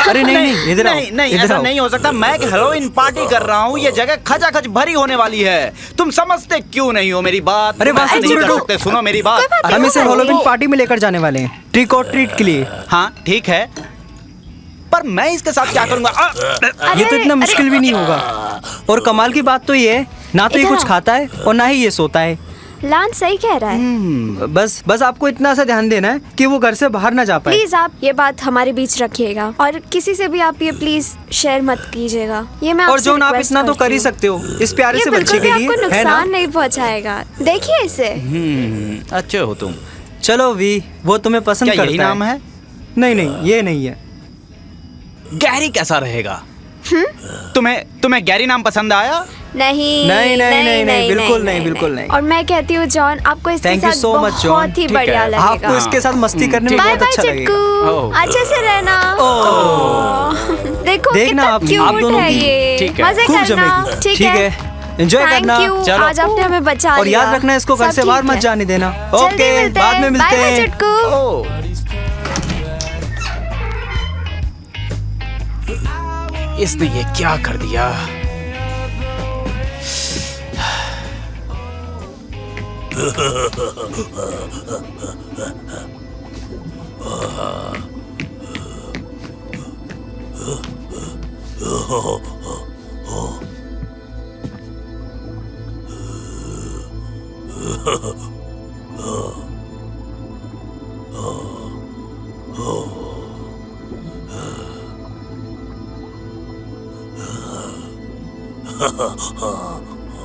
अरे नहीं नहीं, इधर आओ, नहीं नहीं, इधर ऐसा आओ। नहीं हो सकता। मैं एक हेलोइन पार्टी कर रहा हूँ, ये जगह खचाखच भरी होने वाली है। तुम समझते क्यों नहीं हो मेरी बात? अरे तुम बात ऐसे सुनो, नहीं कर रुको। सकते। सुनो मेरी बात। कोई बात नहीं, हम इसे वो हेलोवीन वो- पार्टी में लेकर जाने वाले हैं, ट्रिक और ट्रीट के लिए। हाँ ठीक है, पर मैं इसके साथ क्या करूँगा? ये तो इतना अरे- मुश्किल भी नहीं होगा। और कमाल की बात तो ये है, ना तो ये इधर कुछ आओ। खाता है और ना ही ये सोता है। लांच सही कह रहा है। बस आपको इतना सा ध्यान देना है कि वो घर से बाहर ना जा पाए। प्लीज आप ये बात हमारे बीच रखिएगा और किसी से भी आप ये प्लीज शेयर मत कीजिएगा। ये मैं और आपसे जोन आप request इतना तो करती कर ही हूँ। सकते हो इस प्यारे ये से बिल्कुल बच्चे भी के आपको लिए, है ना? नुकसान नहीं पहुंचाएगा। देखिए इसे। अच्छे हो तुम। चलो वी, वो तुम्हें पसंद क्या करता यही नाम है? नहीं नहीं, ये नहीं है। गैरी कैसा रहेगा? तुम्हें गैरी नाम पसंद आया? नहीं नहीं, नहीं, नहीं, बिल्कुल नहीं, बिल्कुल नहीं। और मैं कहती हूँ जॉन आपको इसके Thank you साथ so much, John. बहुत ही ठीक है। बढ़िया लगेगा। आपको इसके साथ मस्ती करने में बाय बहुत बाय अच्छा लगेगा। चिटकू, ओह। अच्छे से रहना। देखो देखना कितना आप क्यूट दोनों है की। ये। ठीक है। मजे खूब करना। जमेगी। ठीक है। एंजॉय Thank करना। you, चलो। आज आपने हमें बचा और लिया। याद रखना इसको घर सब से बाहर ठीक मत है। जाने देना। जल्दी ओके, मिलते बाद हैं। में मिलते बाय बाय हैं। चिटकू। ओह, इसने ये क्या कर दिया?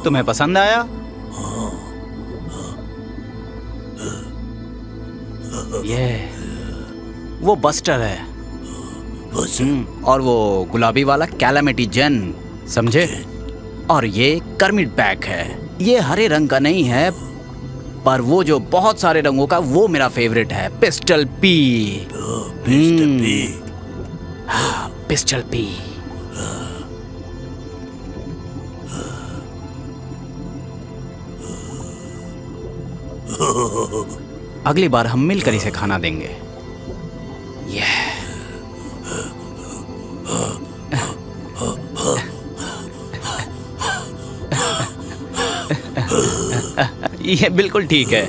तुम्हें पसंद आया? ये वो बस्टर है। और वो गुलाबी वाला कैलामिटी जेन, समझे? और ये कर्मिट बैग है। ये हरे रंग का नहीं है, पर वो जो बहुत सारे रंगों का, वो मेरा फेवरेट है, पिस्टल पी। Pistol P. अगली बार हम मिलकर इसे खाना देंगे। ये बिल्कुल ठीक है।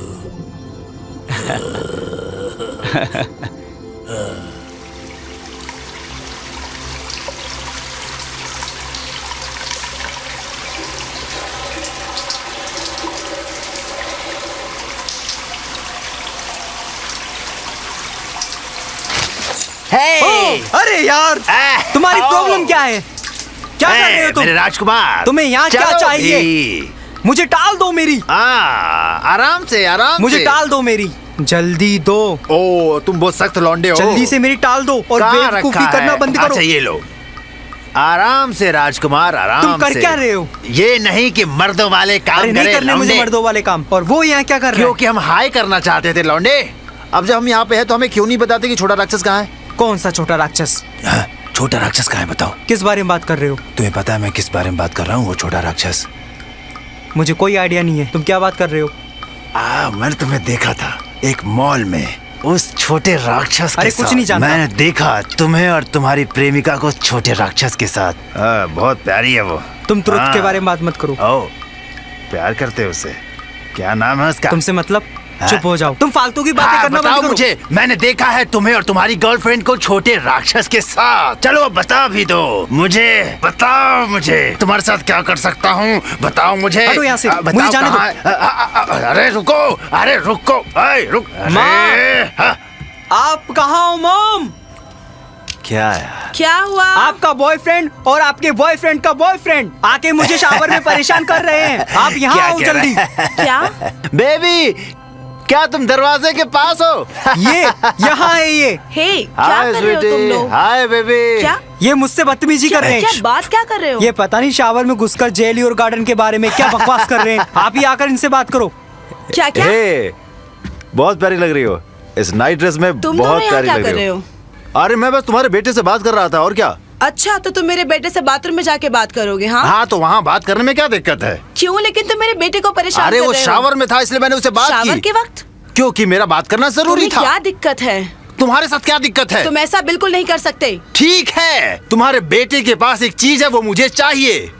अरे यार, तुम्हारी प्रॉब्लम क्या है? क्या कर रहे हो तुम? मेरे राजकुमार, तुम्हें यहाँ क्या चलो चाहिए? भी। मुझे टाल दो मेरी। आराम से आराम मुझे से। टाल दो मेरी, जल्दी दो। ओ तुम बहुत सख्त लौंडे हो। जल्दी से मेरी टाल दो और कहाँ बेवकूफी रखा करना है? बंद करो। अच्छा ये लो, आराम से राजकुमार, आराम तुम कर से। क्या रहे हो? ये नहीं कि मर्दों वाले काम अरे नहीं करे करने मुझे लौंडे। मर्दों वाले काम। और वो यहाँ क्या कर रहे क्योंकि हम हाय करना चाहते थे लौंडे। अब जब हम यहाँ पे हैं तो हमें क्यों नहीं बताते कि छोटा राक्षस कहाँ है? हैं? कौन सा छोटा राक्षस? छोटा राक्षस कहाँ है बताओ? किस बारे में बात कर रहे हो? तुम्हें पता है मैं किस बारे में बात कर रहा हूँ? वो छोटा राक्षस। मुझे कोई आइडिया नहीं है, तुम क्या बात कर रहे हो? मैंने तुम्हें देखा था एक मॉल में उस छोटे राक्षस के अरे साथ। कुछ नहीं जानता। मैंने देखा तुम्हें और तुम्हारी प्रेमिका को छोटे राक्षस के साथ। बहुत प्यारी है वो। तुम तुरंत हाँ। के बारे में बात मत करो। ओ, प्यार करते हो उसे? क्या नाम है उसका? तुमसे मतलब? चुप हो जाओ, तुम फालतू की बातें हाँ, करना बताओ बंद करो। मुझे, मैंने देखा है तुम्हें और तुम्हारी गर्लफ्रेंड को छोटे राक्षस के साथ। चलो अब बता भी दो मुझे, बताओ मुझे तुम्हारे साथ क्या कर सकता हूँ, बताओ मुझे। हटो यहाँ से, बताओ मुझे जाने दो। कहाँ है? अरे रुको, अरे रुको, रुक। माँ! आप कहाँ हो मॉम? क्या है? क्या हुआ? आपका बॉयफ्रेंड और आपके बॉयफ्रेंड का बॉयफ्रेंड आके मुझे शावर में परेशान कर रहे हैं। आप यहाँ क्या आओ कह रहे जल्दी। क्या? बेबी, क्या तुम दरवाजे के पास हो? ये यहाँ है ये। हे, क्या कर रहे हो तुम लोग? Hi baby. क्या? ये मुझसे बदतमीजी कर रहे क्या हैं। बात क्या कर रहे हो? ये पता नहीं शावर में घुसकर जेली और गार्डन के बारे में क्या बकवास कर रहे हैं। आप ही आकर इनसे बात करो। क्या क्या? हे, बहुत प्यारी लग रही हो इस नाइट ड्रेस में, तुम बहुत दोनों यहाँ प्यारी क्या लग कर रही रहे हो। हो? अरे मैं बस तुम्हारे बेटे से बात कर रहा था, और क्या। अच्छा, तो तुम मेरे बेटे से बाथरूम में जाके बात करोगे? हाँ हाँ, तो वहाँ बात करने में क्या दिक्कत है? क्यों? लेकिन तुम मेरे बेटे को परेशान अरे कर वो रहे हो। शावर में था इसलिए मैंने उसे बात शावर की। के वक्त क्योंकि मेरा बात करना जरूरी तुम्हें था। क्या दिक्कत है? तुम्हारे साथ क्या दिक्कत है? तुम ऐसा बिल्कुल नहीं कर सकते। ठीक है, तुम्हारे बेटे के पास एक चीज है, वो मुझे चाहिए।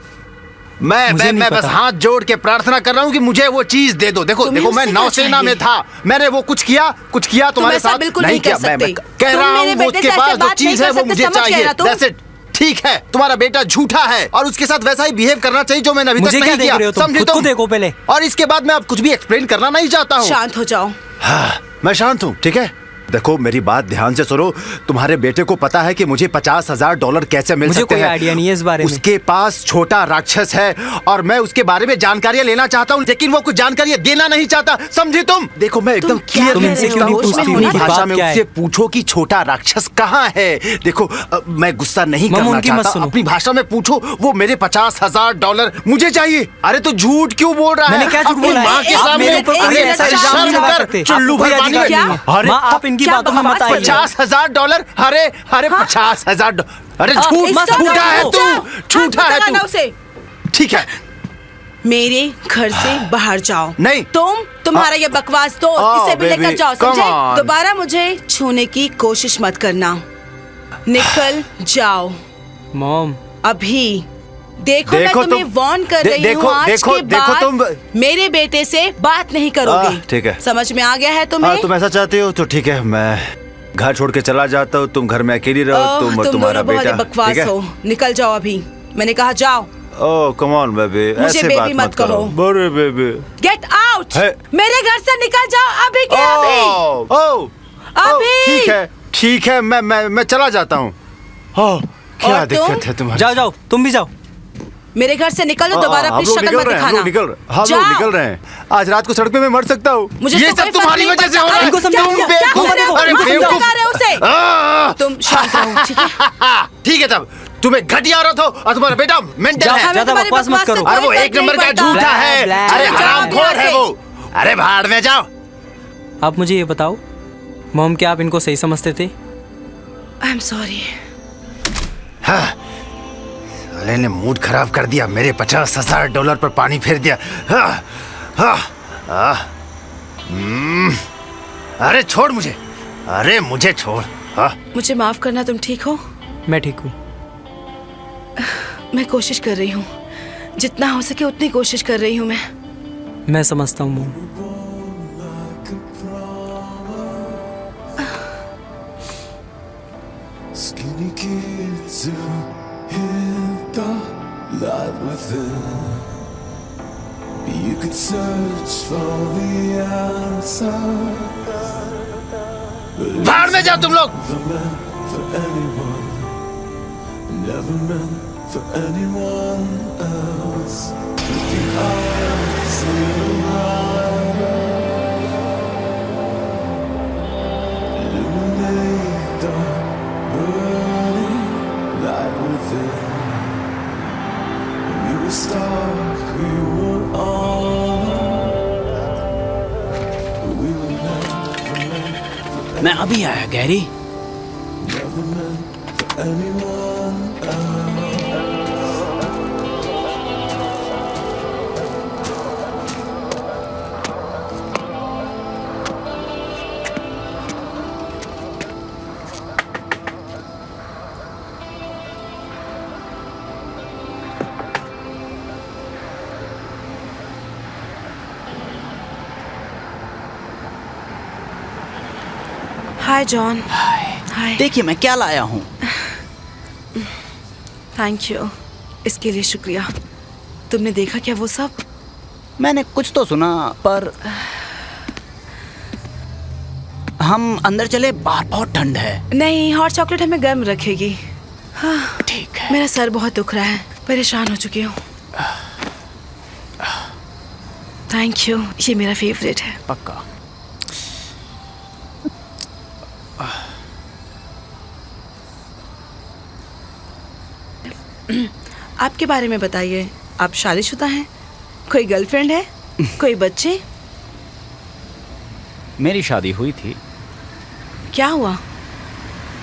मैं नहीं बस पता। हाथ जोड़ के प्रार्थना कर रहा हूँ कि मुझे वो चीज दे दो। देखो तुम्हें देखो, मैं उससे क्या नौसेना चाहिए? में था, मैंने वो कुछ किया तुम्हारे ऐसा साथ बिल्कुल नहीं किया। कर सकते। मैं कह तुम रहा हूँ मेरे वो बेटे उसके से पास ऐसे जो बात नहीं चीज है कर वो सकते, मुझे समझ गए चाहिए। ना तुम? That's it। ठीक है, तुम्हारा बेटा झूठा है और उसके साथ वैसा ही बिहेव करना चाहिए जो मैंने अभी तक मुझे क्या नहीं देख किया। रहे हो तुम? समझे खुद को तुम? देखो पहले। और इसके बाद मैं अब कुछ भी एक्सप्लेन करना नहीं चाहता हूँ। शांत हो जाओ। हाँ, मैं शांत हूँ, ठीक है। देखो मेरी बात ध्यान से सुनो, तुम्हारे बेटे को पता है कि मुझे $50,000 कैसे मिल मुझे सकते कोई हैं। आइडिया नहीं है इस बारे में। उसके पास छोटा राक्षस है और मैं उसके बारे में जानकारियां लेना चाहता हूँ, लेकिन वो कुछ जानकारियां देना नहीं चाहता, समझे तुम? देखो मैं एकदम क्या क्लियर कह रहे हो? होश में हो ना? भाषा में बात क्या है? उससे पूछो कि छोटा राक्षस कहाँ है। देखो मैं गुस्सा नहीं मम, करना उनकी मत चाहता, सुनो। अपनी भाषा में पूछो। वो मेरे $50,000 मुझे चाहिए। अरे तो झूठ क्यों बोल रहा है? मैंने क्या झूठ अपनी बोला है? माँ के आप सामने मेरे ऊपर कोई अरे ऐसा इल्जाम नहीं शर्म लगा कर, सकते। चुल्लू आपको भर कोई पानी अधिकार में। नहीं है। अरे माँ, आप इनकी क्या बातों में मत बकवास आइए। $50,000। अरे $50,000। अरे झूठ, इसका झूठा है मतलब तू, झूठा है लगाना तू। उसे। ठीक है, मेरे घर से बाहर जाओ। नहीं। तुम्हारा ये बकवास दोस्त, Oh, इसे भी लेकर baby, जाओ, come समझे? on. दोबारा मुझे छूने की कोशिश मत करना। निकल जाओ मॉम, अभी। देखो मैं देखो तुम्हें तुम- वार्न कर रही देखो- हूँ, आज देखो- के देखो बाद तुम- मेरे बेटे से बात नहीं करोगे। ठीक है। समझ में आ गया है तुम्हें? तुम ऐसा चाहती हो तो ठीक है, मैं घर छोड़ के चला जाता हूँ, तुम घर में अकेली रहो, ओह, तुम और तुम तुम्हारा दोनों बहुत बेटा। ही बकवास ठीक है? हो। निकल जाओ अभी, मैंने कहा जाओ। ओह कम ऑन बेबी, मुझे ऐसे baby बात मत मत करो। कहो। बड़े बेबी। Get out. है। मेरे घर से निकल जाओ अभी के अभी। ओह ओह अभी। ठीक है, मैं चला जाता हूँ। ओह क्या और तुम? दिक्कत है तुम्हारी? जाओ जाओ, तुम भी जाओ। मेरे घर से निकलो, दोबारा हम अपनी लोग शक्ल निकल मत रहे हैं, हम दिखाना। लोग निकल रहे हैं, हम लोग जाओ। निकल रहे हैं। आज रात को सड़क पे मैं मर सकता हूँ। मुझे ये तो कोई सब तुम्हारी फर्क नहीं वजह से हो रहा है। इनको समझाओ, तुम क्या बेवकूफ- कर रहे हो? अरे इनको बेवकूफ। समझा रहे हो उसे? आह! तुम शांत रहो, ठीक है? ठीक है, तब तुम्हें घटिया औरत हो और तुम्हारा बेटा मेंटल जाओ, है। हमें ज्यादा तुम्हारी बकवास मत बकवास से करो। कोई अरे वो फर्क एक नंबर नहीं का पड़ता। झूठा है। ब्ला, अरे ब्ला, हरामखोर ब्ला, है वो। अरे भाड़ में जाओ। आप मुझे ये बताओ मॉम, क्या आप इनको सही समझते थे? I am sorry. साले ने मूड खराब कर दिया, मेरे $50,000 पर पानी फेर दिया। अरे छोड़ मुझे, अरे मुझे छोड़। मुझे माफ करना, तुम ठीक हो? मैं ठीक हूँ। मैं कोशिश कर रही हूँ, जितना हो सके उतनी कोशिश कर रही हूँ मैं। मैं समझता हूँ mom. Skinny kids who hid the light within. You could search for the answer, भाड़ में जाओ तुम लोग। never meant for anyone, never meant for anyone else. With the eyes a little brighter, illuminate the burning light within. We were stark, we were honored, we were never meant, मैं अभी आया Gary. never meant for anyone else. Hi John. Hi. देखिए मैं क्या लाया हूँ। थैंक यू, इसके लिए शुक्रिया। तुमने देखा क्या वो सब? मैंने कुछ तो सुना, पर हम अंदर चले, बाहर बहुत ठंड है। नहीं, हॉट चॉकलेट हमें गर्म रखेगी। हाँ, ठीक है। मेरा सर बहुत दुख रहा है, परेशान हो चुकी हूँ। थैंक यू, ये मेरा फेवरेट है। पक्का। आपके बारे में बताइए, आप शादीशुदा हैं? कोई गर्लफ्रेंड है? कोई बच्चे? मेरी शादी हुई थी। क्या हुआ?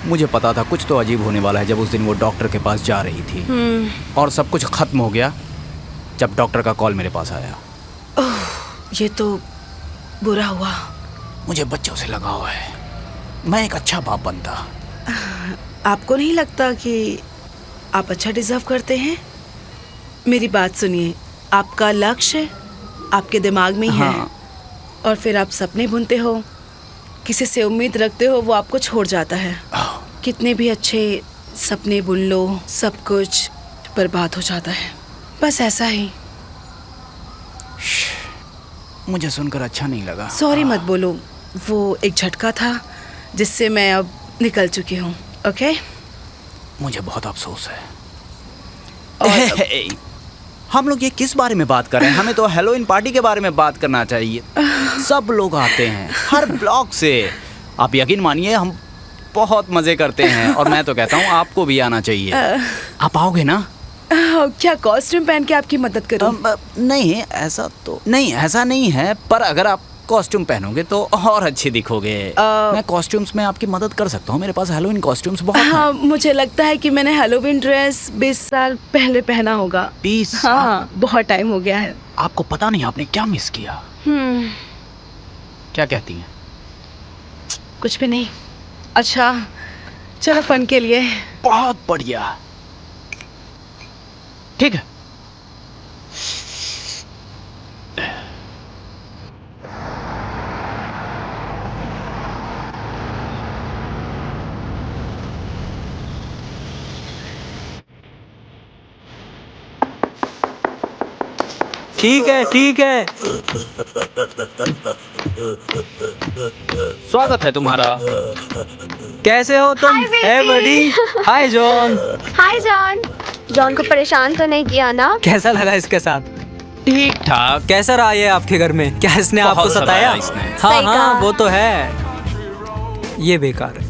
मुझे पता था कुछ तो अजीब होने वाला है जब उस दिन वो डॉक्टर के पास जा रही थी। और सब कुछ खत्म हो गया जब डॉक्टर का कॉल मेरे पास आया। ओह, ये तो बुरा हुआ। मुझे बच्चों से लगाव है, मैं एक अच्छा बाप बनता। आपको नहीं लगता कि आप अच्छा डिजर्व करते हैं? मेरी बात सुनिए, आपका लक्ष्य आपके दिमाग में ही है। और फिर आप सपने बुनते हो, किसी से उम्मीद रखते हो, वो आपको छोड़ जाता है। कितने भी अच्छे सपने बुन लो, सब कुछ बर्बाद हो जाता है। बस ऐसा ही। मुझे सुनकर अच्छा नहीं लगा। सॉरी मत बोलो, वो एक झटका था जिससे मैं अब निकल चुकी हूँ। ओके? मुझे बहुत अफसोस है। हम लोग ये किस बारे में बात कर रहे हैं? हमें तो हैलोवीन पार्टी के बारे में बात करना चाहिए। सब लोग आते हैं हर ब्लॉक से। आप यकीन मानिए हम बहुत मजे करते हैं, और मैं तो कहता हूँ आपको भी आना चाहिए। आप आओगे ना? क्या कॉस्ट्यूम पहन के आपकी मदद करूं? नहीं, ऐसा तो नहीं, ऐसा नहीं है, पर अगर आप कॉस्ट्यूम पहनोगे तो और अच्छे दिखोगे। मैं कॉस्ट्यूम्स में आपकी मदद कर सकता हूँ, मेरे पास हैलोवीन कॉस्ट्यूम्स बहुत हैं। मुझे लगता है कि मैंने हैलोवीन ड्रेस 20 साल पहले पहना होगा। 20? हाँ, बहुत टाइम हो गया है। आपको पता नहीं आपने क्या मिस किया। क्या कहती हैं? कुछ भी नहीं। अच्छा, चलो फन के लिए। बहुत बढ़िया, ठीक है। ठीक है, ठीक है। स्वागत है तुम्हारा। कैसे हो तुम? Hi, baby. है बड़ी। हाय जॉन। हाय जॉन। जॉन को परेशान तो नहीं किया ना? कैसा लगा इसके साथ? ठीक ठाक। कैसा रहा ये आपके घर में? क्या इसने बहुत आपको सताया? इसने। हाँ सही हाँ, कहा। वो तो है। ये बेकार है।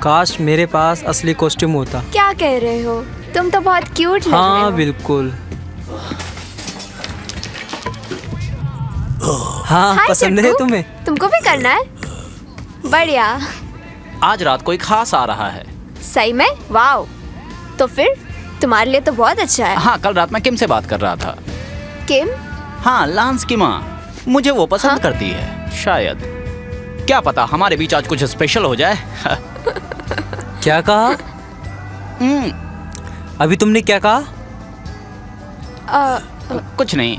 काश मेरे पास असली कॉस्ट्यूम होता। क्या कह रहे हो? तुम तो बहुत क्यूट लग रहे हाँ हो। बिल्कुल। हाँ, हाय पसंद है चिक्कू, तुम्हें? तुमको भी करना है? बढ़िया। आज रात कोई खास आ रहा है। सही में? वाओ। तो फिर तुम्हारे लिए तो बहुत अच्छा है। हाँ, कल रात मैं किम से बात कर रहा था। किम? हाँ, लांस की माँ। मुझे वो पसंद हाँ? करती है शायद। क्या पता हमारे बीच आज कुछ स्पेशल हो जाए। क्या कहा? अभी तुमने क्या कहा? कुछ नहीं,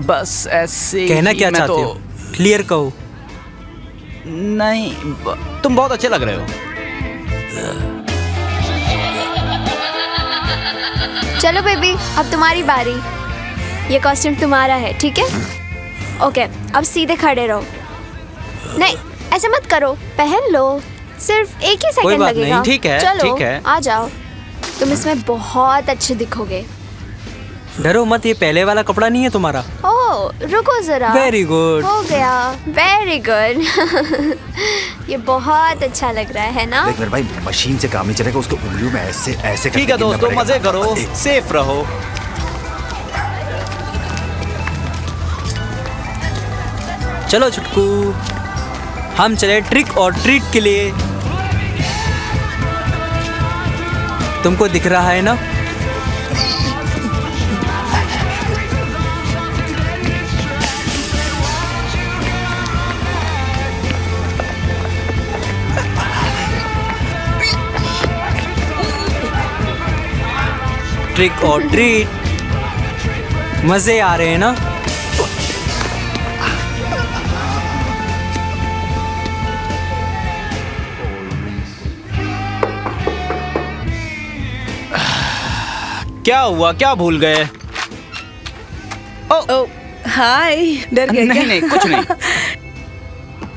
बस ऐसे कहना ही क्या मैं चाहते तो... हो? क्लियर कहो। नहीं, तुम बहुत अच्छे लग रहे हो। चलो बेबी, अब तुम्हारी बारी। ये कॉस्ट्यूम तुम्हारा है, ठीक है? ओके, अब सीधे खड़े रहो। नहीं, ऐसे मत करो, पहन लो। सिर्फ एक ही कोई सेकंड बात लगेगा। नहीं, ठीक है, चलो, ठीक है। आ जाओ। तुम इसमें बहुत अच्छे दिखोगे। डरो मत, ये पहले वाला कपड़ा नहीं है तुम्हारा। ओह, रुको जरा। Very good. हो गया, वेरी गुड। ये बहुत अच्छा लग रहा है ना? देख मेरे भाई, मशीन से काम नहीं चलेगा, उसको उंगलियों में ऐसे ऐसे ठीक है दोस्तों, मजे करो, सेफ रहो। चलो छुटकू, हम चले ट्रिक और ट्रीट के लिए। तुमको दिख रहा है ना? ट्रिक और ट्रीट। मजे आ रहे हैं ना? क्या हुआ, क्या भूल गए? ओ हाय, डर गए नहीं क्या? नहीं, कुछ नहीं।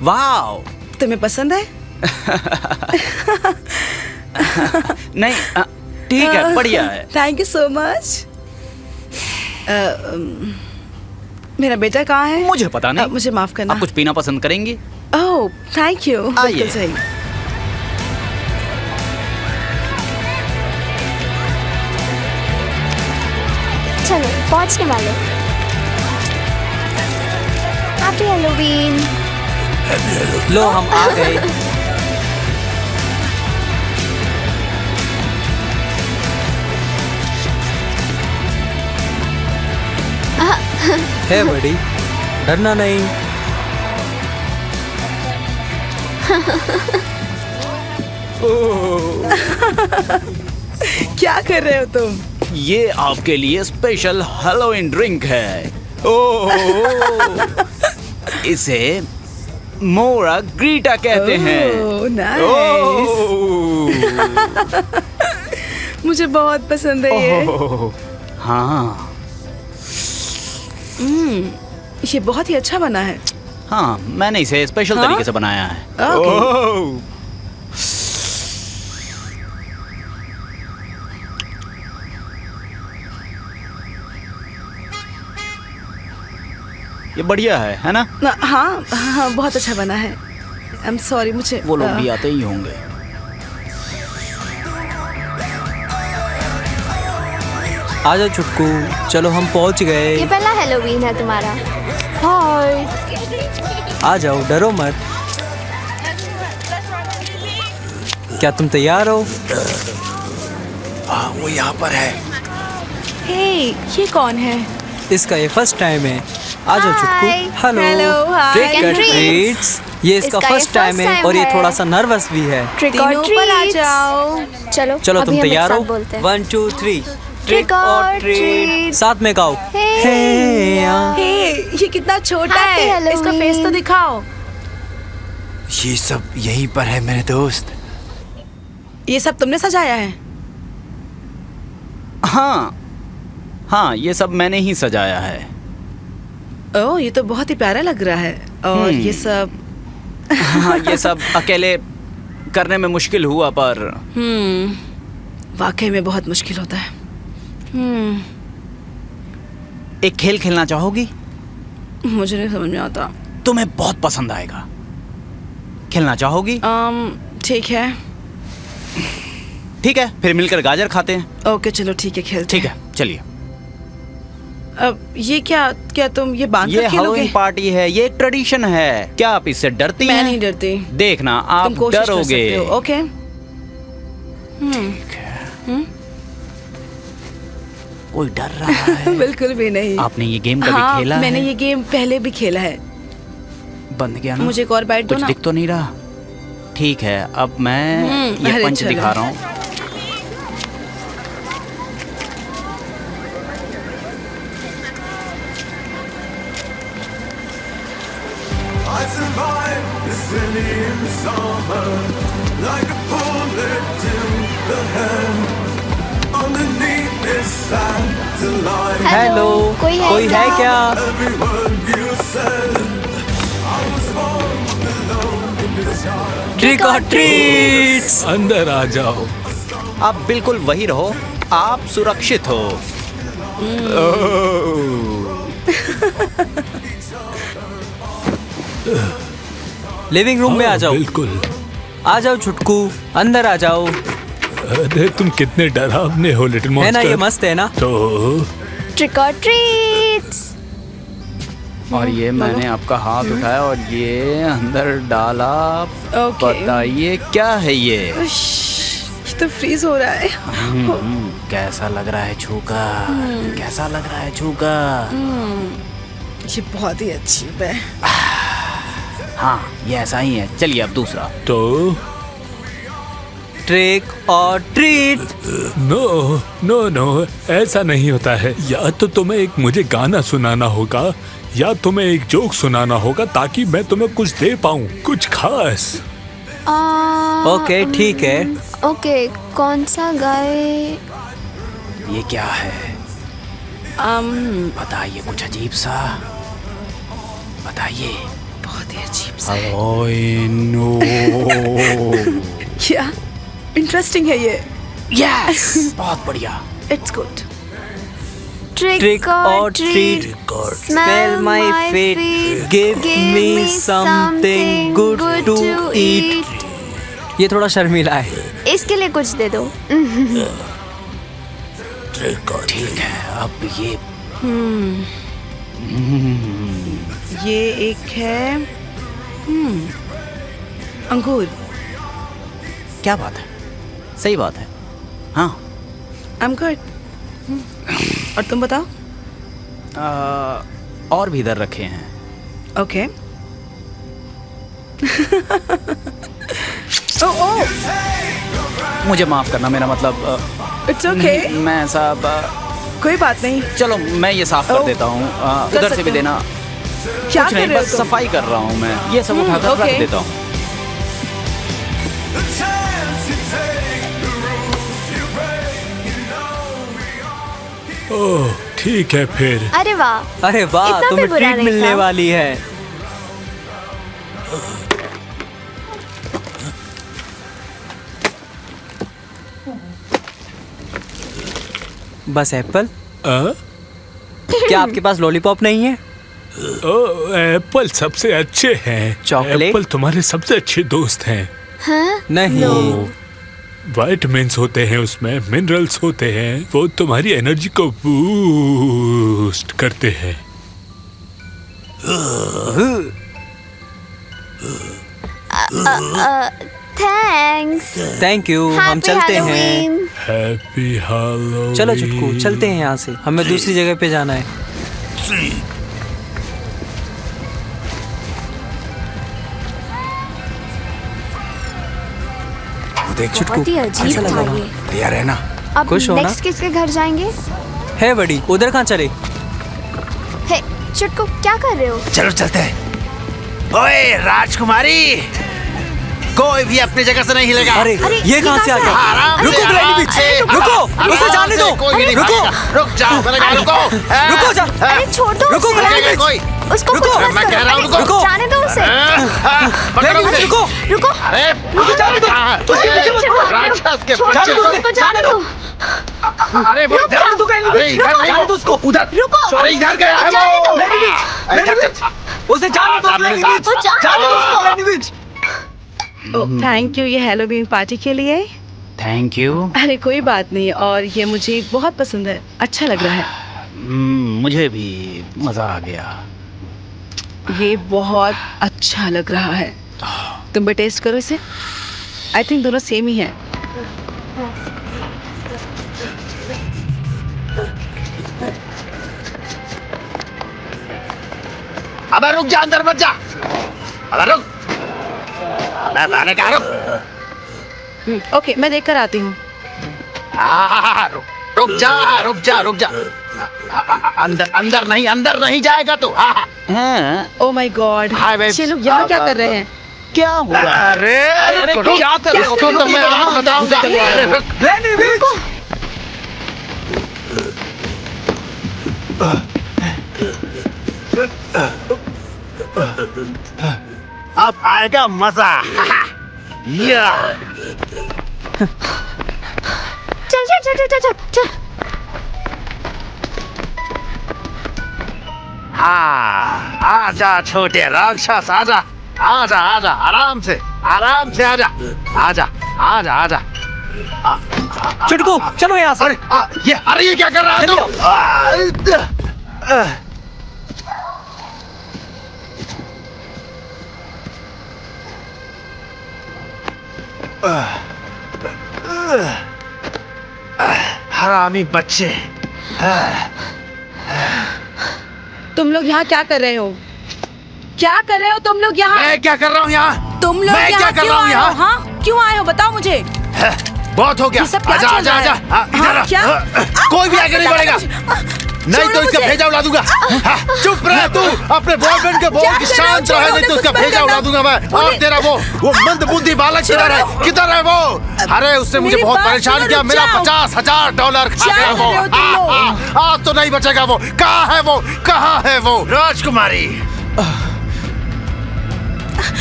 वाओ, तुम्हें पसंद है? नहीं, ठीक है, बढ़िया है। Thank you so much. मेरा बेटा कहाँ है? मुझे पता नहीं। मुझे माफ करना। आप कुछ पीना पसंद करेंगी? ओह थैंक यू, आइए। बिल्कुल सही। चलो पहुंचने वाले। Happy Halloween. लो हम आ गए। है बड़ी, डरना नहीं। क्या कर रहे हो तुम? ये आपके लिए स्पेशल हैलोवीन ड्रिंक है। ओह, इसे मोरा ग्रीटा कहते हैं। Oh nice. मुझे बहुत पसंद है ये। हाँ ये बहुत ही अच्छा बना है। हाँ, मैंने इसे स्पेशल हाँ? तरीके से बनाया है। ओके। ये बढ़िया है ना? हाँ हाँ, बहुत अच्छा बना है। आई एम सॉरी, मुझे वो लोग भी आते ही होंगे। आ जाओ छुटकू, चलो हम पहुंच गए। ये पहला हैलोवीन है तुम्हारा। हाय। आ जाओ, डरो मत। क्या तुम तैयार हो? हाँ, वो यहाँ पर है। हे, ये कौन है? इसका ये फर्स्ट टाइम है। आ जाओ छुटकू। Hi. Hello. Hello, hi. Trick और Treats. ट्रीट्स। ये इसका इसका ये फर्स्ट टाइम first है time और ये है। थोड़ा सा नर्वस भी है। ट्रिक और तीनों ऊपर आ ट्रीट्स। जाओ। चलो चलो अभी तुम हम एक तैयार साथ हो? बोलते हैं। 1 2 3 ट्रिक और ट्रीट। साथ में गाओ। Hey. हे, ये कितना छोटा Happy है। इसका Halloween. फेस तो दिखाओ। ये सब यहीं पर है मेरे दोस्त। ये सब तुमने सजाया है? हाँ हाँ, ये सब मैंने ही सजाया है। ओह, ये तो बहुत ही प्यारा लग रहा है। और ये सब हाँ, ये सब अकेले करने में मुश्किल हुआ, पर वाकई में बहुत मुश्किल होता है। एक खेल खेलना चाहोगी? मुझे नहीं समझ में आता। तुम्हें बहुत पसंद आएगा। खेलना चाहोगी? ठीक है। ठीक है, फिर मिलकर गाजर खाते हैं। ओके चलो ठीक है, खेलते ठीक है, चलिए। अब ये क्या तुम ये बांध ये कर खेलोगे? हैलोवीन पार्टी है, ये एक ट्रेडिशन है। क्या आप इससे डरती मैं हैं? नहीं डरती। देखना, आप तुम कोशिश कर डरोगे। सकते हो। ओके। कोई डर रहा है? बिल्कुल भी नहीं। आपने ये गेम कभी हाँ, खेला मैंने है? ये गेम पहले भी खेला है। बंद किया ना? मुझे एक और बाइट दो कुछ ना। दिख तो नहीं रहा? ठीक है, अब मैं ये अरे पंच चलो। दिखा रहा हूँ। I survived the city in the summer like a bullet to the head. Underneath this satellite, hello, कोई है कोई है क्या? every word you said, I was born below the sky. Trick और ट्रीट्स। अंदर आ जाओ। आप बिल्कुल वही रहो, आप सुरक्षित हो। लिविंग रूम में आ जाओ। बिल्कुल। आ जाओ छुटकू, अंदर आ जाओ। अरे तुम कितने डरावने हो लिटिल है मॉन्स्टर। ना, ये मस्त है ना? तो ट्रिक और ट्रीट्स। और ये मैंने आपका हाथ उठाया और ये अंदर डाला। ओके। बताइए क्या है ये? ये तो फ्रीज हो रहा है। कैसा लग रहा है छूकर? कैसा लग रहा है छूकर? ये बहुत ही अच्छी है। हाँ, ये ऐसा ही है। चलिए अब दूसरा। तो ट्रिक और ट्रीट। नो नो नो, ऐसा नहीं होता है। या तो तुम्हें एक मुझे गाना सुनाना होगा या तुम्हें एक जोक सुनाना होगा ताकि मैं तुम्हें कुछ दे पाऊँ, कुछ खास। ओके ठीक है। ओके, कौन सा गाए? ये क्या है? बताइए कुछ अजीब सा, बताइए। बहुत ही अजीब सा है। ओए नो। क्या इंटरेस्टिंग है ये। यस, बहुत बढ़िया। It's good. Trick or treat, smell my feet, give me something good to eat. ये थोड़ा शर्मीला है। इसके लिए कुछ दे दो। ठीक है, अब ये एक है अंगूर। क्या बात है? सही बात है। हाँ, आई एम गुड। और तुम बताओ। और भी इधर रखे हैं। ओके। ओह, मुझे माफ करना, मेरा मतलब इट्स ओके। मैं ऐसा कोई बात नहीं। चलो मैं ये साफ कर देता हूँ। उधर से भी देना। क्या कुछ कर नहीं, रहे हो बस तुम? सफाई कर रहा हूँ मैं। ये सब उठाकर रख okay. देता हूँ। ओह ठीक है फिर। अरे वाह, अरे वाह, इतना भी तुम्हें बुरा ट्रीट नहीं मिलने था। वाली है। बस एप्पल? क्या आपके पास लॉलीपॉप नहीं है? एप्पल सबसे अच्छे हैं। चॉकलेट? एप्पल तुम्हारे सबसे अच्छे दोस्त हैं। हाँ? नहीं। विटामिन्स होते हैं उसमें, मिनरल्स होते हैं, वो तुम्हारी एनर्जी को बूस्ट करते हैं। थैंक्स। Thank you. हम चलते हैं। Happy Halloween. चलो चुटकू, चलते हैं यहाँ से। हमें दूसरी जगह पे जाना है। देख चुटकू, बहुत ही अजीब ऐसा लग था रहा ये। तैयार है ना? अब खुश हो ना? नेक्स्ट किसके घर जाएंगे? है बड़ी, उधर कहाँ चले? हे चुटकू, क्या कर रहे हो? चलो चलते हैं। ओए राजकुमारी, कोई भी अपनी जगह से नहीं हिलेगा। अरे ये कहाँ से आ गया? आराम से, रुको ग्रैनी आराम बीच, से, रुको, आराम उसे जाने से, दो। कोई भी नहीं रुको, भागेगा। रुक जाओ, मैंने कहा रुको। रुको जा। अरे छोड़ो रुको उसे। ग्रैनी रुकेगा बीच। कोई? उसको रुको, कुछ मत मैं करो। कह रहा हूँ, अरे, रुको। जाने दो उसे। पकड़ो ग्रैनी बीच, उसे। रुको। रुको। अरे जाने दो। उसके पीछे मत। राक्षस के छोड़ो बच्चे। उसको, जाने दो। अरे वो जाने दो ग्रैनी अरे बीच। इधर नहीं, जाने दो उसको। उधर। रुको। अरे इधर गया है जाने वो। दो। ग्रैनी बीच, उसे जाने दो ग्रैनी बीच। वो जाने दो उसको ग्रैनी बीच। थैंक यू ये हैलोवीन पार्टी के लिए। Thank you. अरे कोई बात नहीं, और ये मुझे बहुत पसंद है, अच्छा लग रहा है। मुझे भी मजा आ गया। ये बहुत अच्छा लग रहा है। तुम भी टेस्ट करो इसे। आई थिंक दोनों सेम ही हैं। अबे रुक जा, अंदर मत जा। अबे रुक। अबे मैंने कहा रुक। ओके, मैं देख कर आती हूँ। रुक रुक जा, रुक जा, रुक जा। अंदर अंदर नहीं, अंदर नहीं जाएगा तू। Oh my god, hi babes. ये लोग यहाँ क्या कर रहे हैं? क्या हुआ? अरे क्या कर रहे हो? इसको तो मैं आज बताऊंगा। अरे रुक। ग्रैनी बीच। अब आएगा मजा। या चल चल चल चल चल चल। आजा छोटे राक्षस, आजा आजा आजा, आराम से आजा, आजा आजा आजा। चुटकू, चलो यहाँ से। अरे ये क्या कर रहा है तू? हरामी बच्चे। तुम लोग यहाँ क्या कर रहे हो? क्या कर रहे हो तुम लोग यहाँ? मैं क्या कर रहा हूँ यहाँ? तुम लोग मैं क्या यहाँ कर क्यों रहा हूँ आए हो? यहाँ? हाँ, क्यों आए हो? बताओ मुझे। बहुत हो गया। ये सब क्या आजा चल आजा रहा आजा। है? इधर हाँ, आ। क्या? कोई भी आगे नहीं बढ़ेगा। नहीं तो इसका भेजा उड़ा दूंगा। हाँ, चुप रह तू, अपने बॉयफ्रेंड के बोल की शांत रहे, नहीं तो इसका भेजा उड़ा दूंगा मैं। और तेरा वो मंद बुद्धि बालक किधर है? किधर है वो? अरे उसने मुझे बहुत परेशान किया, मेरा $50,000 खा गया वो। आज तो नहीं बचेगा वो। कहाँ है वो? कहाँ है वो? राजकुमारी,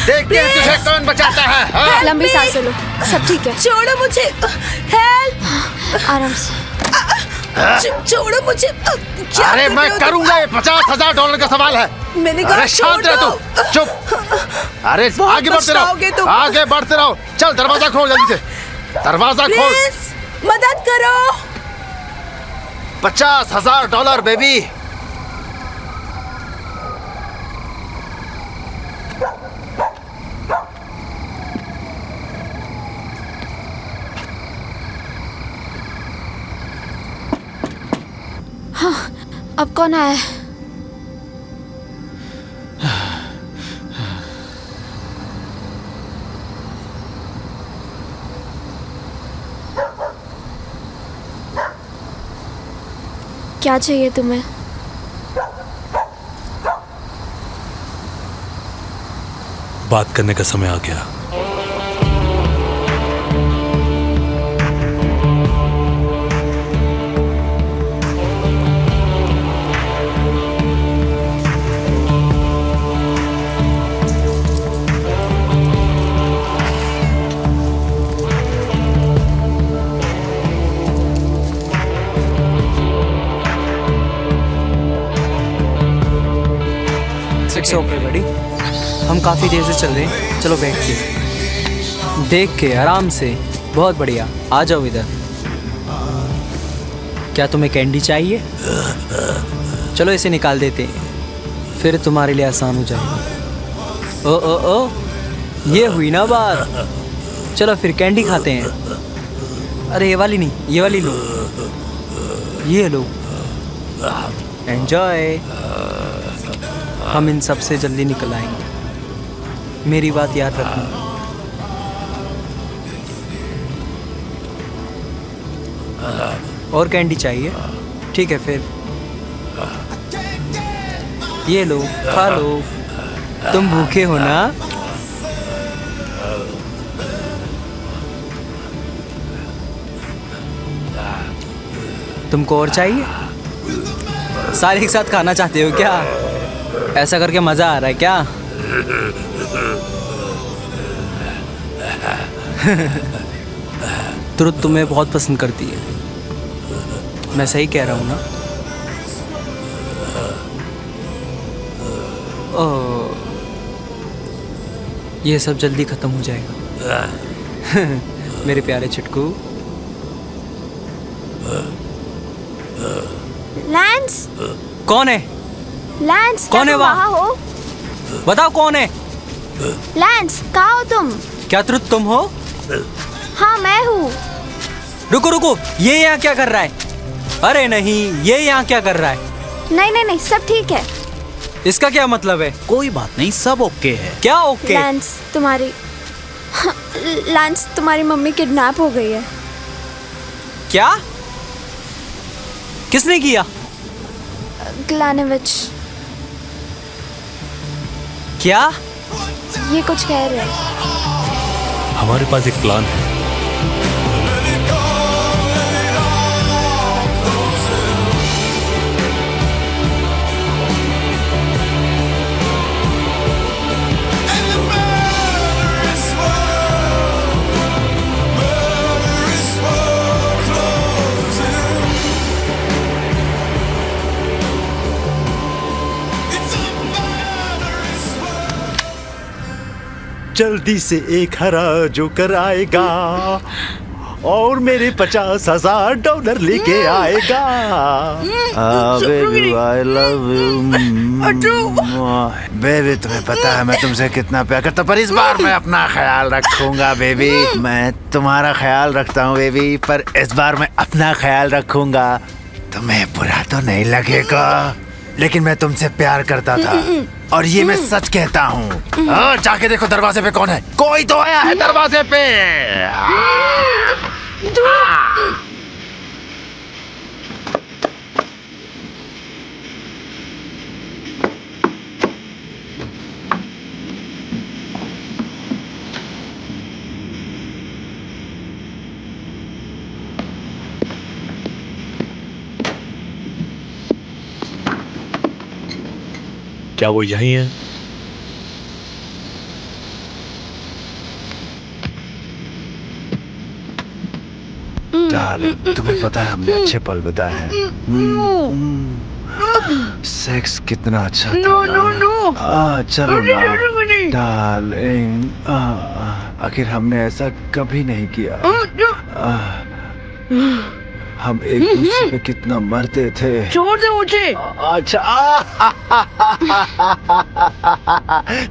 देखते हैं तुझे कौन बचाता है। हाँ? लंबी सांस लो, सब ठीक है। छोड़ो मुझे, हेल्प। आराम से। छोड़ो मुझे। क्या अरे कर मैं रहे हो करूंगा, ये $50,000 का सवाल है। मैंने कहा अरे शांत रह तू, चुप। अरे बहुत आगे बढ़ते पछताओगे रहो, तुम। आगे बढ़ते रहो। चल दरवाजा खोल जल्दी से, दरवाजा खोल। प्लीज मदद करो। $50,000 बेबी। अब कौन आया? क्या चाहिए तुम्हें? बात करने का समय आ गया। इट्स ओके बड़ी, हम काफ़ी देर से चल रहे हैं। चलो बैठ के देख के आराम से। बहुत बढ़िया, आ जाओ इधर। क्या तुम्हें कैंडी चाहिए? चलो इसे निकाल देते हैं, फिर तुम्हारे लिए आसान हो जाएगा। ओ ओ ओ, ये हुई ना बात। चलो फिर कैंडी खाते हैं। अरे ये वाली नहीं, ये वाली लो, ये लो, एंजॉय। हम इन सब से जल्दी निकल आएंगे, मेरी बात याद रखना। और कैंडी चाहिए? ठीक है फिर, ये लो, खा लो। तुम भूखे हो ना? तुमको और चाहिए? सारे एक साथ खाना चाहते हो क्या? ऐसा करके मजा आ रहा है क्या? तुरंत तुम्हें बहुत पसंद करती है, मैं सही कह रहा हूँ ना? ओह, ये सब जल्दी खत्म हो जाएगा। मेरे प्यारे छुटकू। लैंस, कौन है? लैंस, कौन है वहाँ? हो? बताओ कौन है? लैंस, कहाँ हो तुम? क्या तुम हो? हाँ मैं हूँ। रुको रुको, ये यहाँ क्या कर रहा है? अरे नहीं, ये यहाँ क्या कर रहा है? नहीं नहीं नहीं, सब ठीक है। इसका क्या मतलब है? कोई बात नहीं, सब ओके है। क्या ओके? लैंस, तुम्हारी मम्मी किडनैप हो गई है। क्या? किसने किया? ग्लैनोविच। क्या? ये कुछ कह रहे हैं। हमारे पास एक प्लान है। जल्दी से एक हरा जोकर आएगा और मेरे $50,000 लेके आएगा। Baby I love you baby, तुम्हें पता है मैं तुमसे कितना प्यार करता हूँ, पर इस बार मैं अपना ख्याल रखूंगा बेबी। मैं तुम्हारा ख्याल रखता हूँ बेबी, पर इस बार मैं अपना ख्याल रखूंगा। तुम्हें बुरा तो नहीं लगेगा, लेकिन मैं तुमसे प्यार करता था और ये मैं सच कहता हूँ। जाके देखो दरवाजे पे कौन है। कोई तो आया है दरवाजे पे। क्या वो यहीं है? डार्लिंग, तुम्हें पता है हमने अच्छे पल बिताए हैं। सेक्स कितना अच्छा था। चलो ना डार्लिंग, आखिर हमने ऐसा कभी नहीं किया। हम एक दूसरे पे कितना मरते थे। छोड़ दे मुझे। अच्छा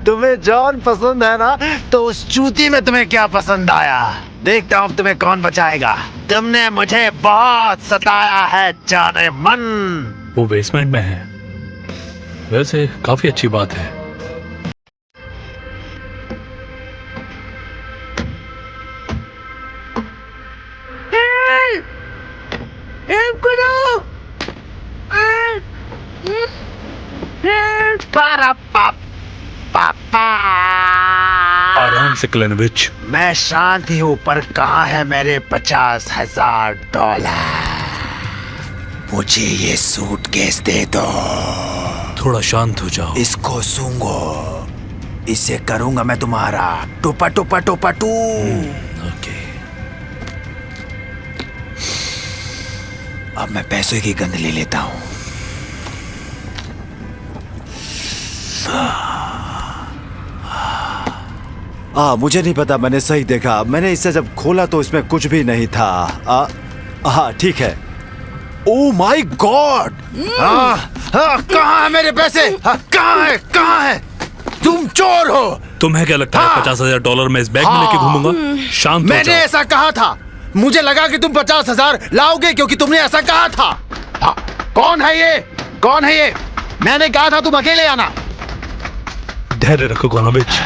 तुम्हें जॉन पसंद है ना, तो उस चूती में तुम्हें क्या पसंद आया? देखता हूँ तुम्हें कौन बचाएगा। तुमने मुझे बहुत सताया है जाने मन। वो बेसमेंट में है। वैसे काफी अच्छी बात है। आराम से क्लेनविच। मैं शांत ही हूँ, पर कहाँ है मेरे $50,000? मुझे ये सूटकेस दे दो। थोड़ा शांत हो जाओ। इसको सूंघो, इसे करूंगा मैं तुम्हारा टोपा टोपा टोपा टू। ओके। अब मैं पैसों की गंध ले लेता हूँ। मुझे नहीं पता, मैंने सही देखा। मैंने इसे जब खोला तो इसमें कुछ भी नहीं था। हाँ ठीक है। ओ माय गॉड! कहाँ है मेरे पैसे? कहाँ है? तुम चोर हो। तुम्हें क्या लगता है $50,000 मैं इस बैग में लेके घूमूंगा? शांत हो मैंने जाओ। ऐसा कहा था। मुझे लगा कि तुम 50,000 लाओगे क्योंकि तुमने ऐसा कहा था। कौन है ये? मैंने कहा था तुम अकेले आना। धैर्य रखो ग्रोनोविच।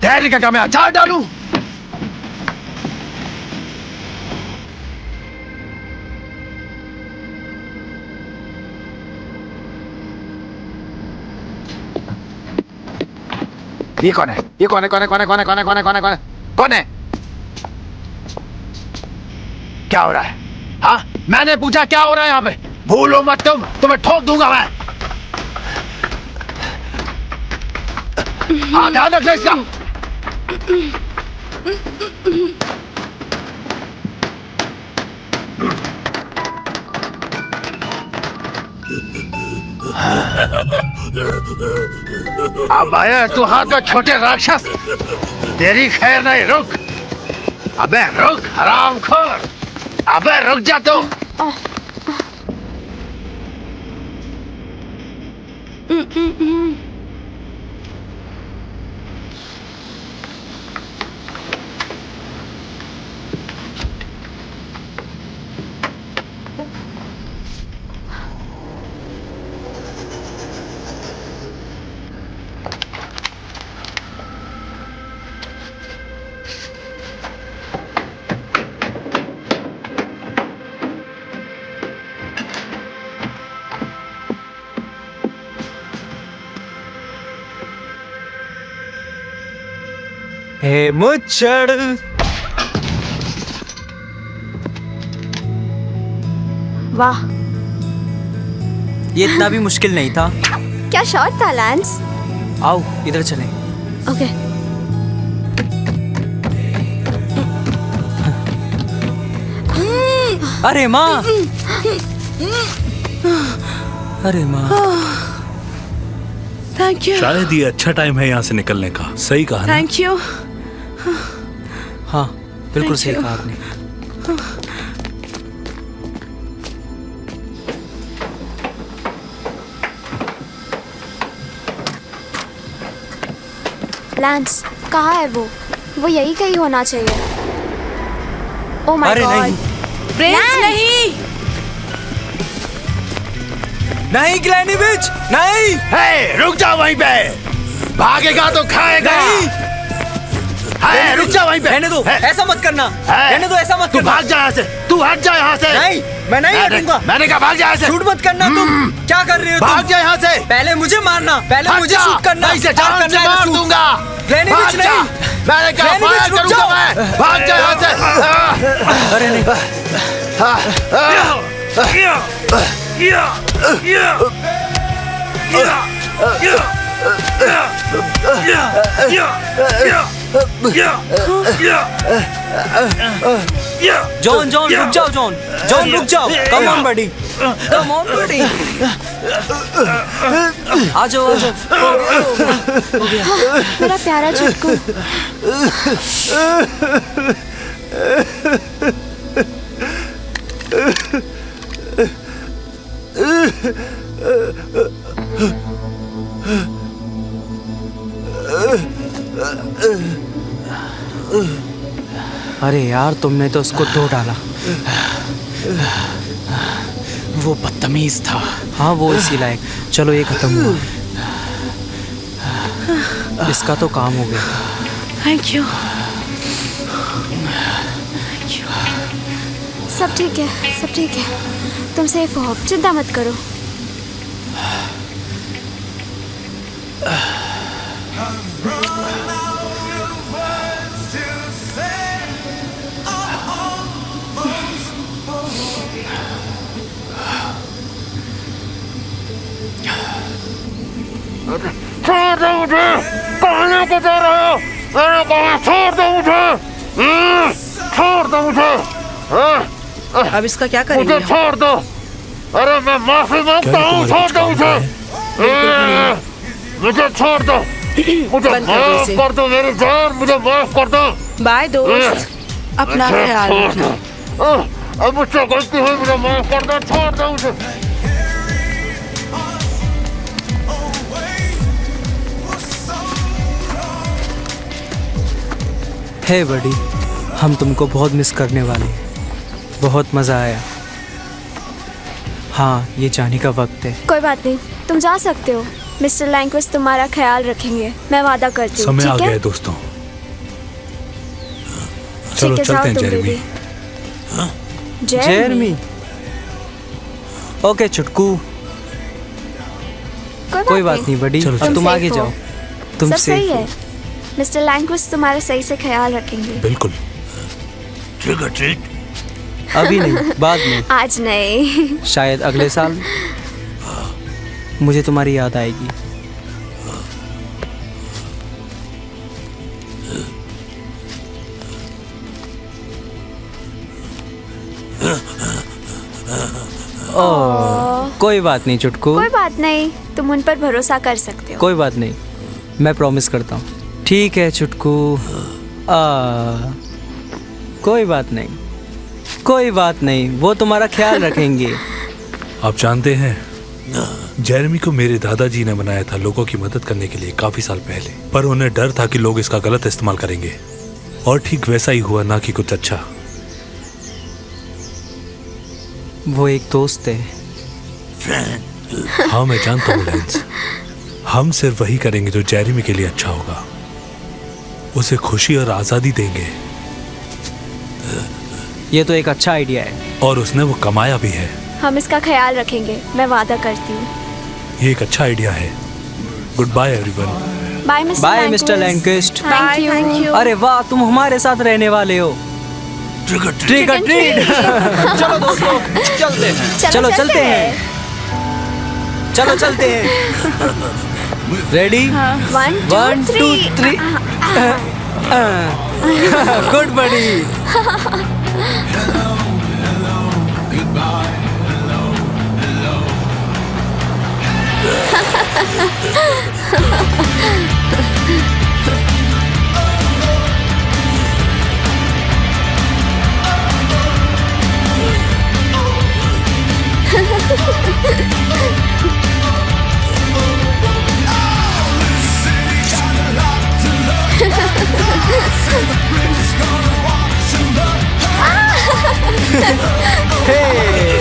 धैर्य का क्या मैं अचार डालूं? ये कौन है? क्या हो रहा है? हाँ, मैंने पूछा क्या हो रहा है यहाँ पे? भूलो मत तुम्हें ठोक दूंगा मैं। हाँ, ध्यान रखना इसका। अब आया तू हाथ में छोटे राक्षस। तेरी खैर नहीं, रुक। अबे रुक हरामखोर। अबे रुक जा तू। हे मुच्छड़। वाह, ये इतना भी मुश्किल नहीं था। क्या शॉट था लैंस। आओ इधर चलें। ओके। अरे माँ, अरे माँ। Thank you. शायद ये अच्छा टाइम है यहाँ से निकलने का। सही कहा ना? Thank you. हाँ बिल्कुल Thank सही you. कहा आपने। लैंस, कहाँ है वो यही कहीं होना चाहिए। ओ माय अरे गॉड। नहीं, प्रिंस नहीं। नहीं ग्लेनिविच, नहीं। हे, रुक जा वहीं पे। भागेगा तो खाएगा। रुक जा वहीं पे। रहने दो, ऐसा मत करना। रहने दो, ऐसा मत तू करना। भाग जा यहाँ से। तू हट जा यहाँ से। नहीं, मैं नहीं हटूंगा। मैंने कहा भाग जा यहाँ से। शूट मत करना तुम। क्या कर रहे हो तुम? भाग जा यहाँ से। पहले मुझे मारना, पहले हट मुझे जा। शूट करना। नहीं से क्या जान करना से है मार शूट? दूंगा। ग्लेनिविच भाग जा। नहीं। मैंने कहा ग्लेनिविच, फायर रुक करूंगा जाओ। मैं। भाग जा यहाँ से। अरे नहीं। जॉन जॉन रुक जाओ, जॉन जॉन रुक जाओ। Come on buddy, come on बडी। आ जाओ आ जाओ। हो गया। मेरा प्यारा छुटकू। अरे यार, तुमने तो उसको धो डाला। वो बदतमीज था। हाँ, वो इसी लायक। चलो ये खत्म हुआ, इसका तो काम हो गया। Thank you. सब ठीक है, सब ठीक है। तुम सेफ हो, चिंता मत करो। छोड़ दो मुझे, कहाँ लेके जा रहे हो? मैंने कहा छोड़ दो मुझे, छोड़ दो मुझे। अब इसका क्या करेंगे? मुझे छोड़ दो। अरे मैं माफी मांगता हूँ, छोड़ दो मुझे, मुझे छोड़ दो, मुझे माफ कर दो मेरी जान, मुझे माफ कर दो। बाय दोस्त, अपना ख्याल रखना। अब मुझसे गलती हुई, मुझे माफ कर दो, छोड़ दो मुझे। हे बडी, हम तुमको बहुत मिस करने वाले हैं। बहुत मज़ा आया। हाँ, ये जाने का वक्त है। कोई बात नहीं, तुम जा सकते हो। मिस्टर लैंक्विस्ट तुम्हारा ख्याल रखेंगे, मैं वादा करती हूँ। समय आ ठीक गया है है दोस्तों। चलो ठीक है, चलते जाओ हैं तुम जेरेमी। बेबी। जेरेमी। ओके छुटकू, कोई बात नहीं बडी, चलो, अब तुम safe आगे हो। जाओ। तुम सब सही सेफ है। हो। मिस्टर लैंक्विस्ट तुम्हारा सही से ख्याल रखेंगे। बिल्कुल। अभी नहीं, बाद में, आज नहीं। शायद अगले साल। मुझे तुम्हारी याद आएगी। ओह, कोई बात नहीं चुटकू, कोई बात नहीं, तुम उन पर भरोसा कर सकते हो। कोई बात नहीं, मैं प्रॉमिस करता हूँ। ठीक है चुटकू। कोई बात नहीं, कोई बात नहीं, वो तुम्हारा ख्याल रखेंगे। आप जानते हैं, जेरेमी को मेरे दादाजी ने बनाया था लोगों की मदद करने के लिए काफी साल पहले, पर उन्हें डर था कि लोग इसका गलत इस्तेमाल करेंगे, और ठीक वैसा ही हुआ, ना कि कुछ अच्छा। वो एक दोस्त है। हाँ मैं जानता हूँ लैंस, हम सिर्फ वही करेंगे जो जेरेमी के लिए अच्छा होगा, उसे खुशी और आजादी देंगे। ये तो एक अच्छा आइडिया है। और उसने वो कमाया भी है। हम इसका ख्याल रखेंगे, मैं वादा करती हूँ। ये एक अच्छा आइडिया है। Goodbye everyone. Bye mister Lanquist. Thank you. अरे वाह, तुम हमारे साथ रहने वाले हो। ट्रिक और ट्रीट। चलो दोस्तों, चलते हैं। चलो चलते हैं। चलो चलते हैं। रेडी? 1 2 3। गुड बडी। Hey!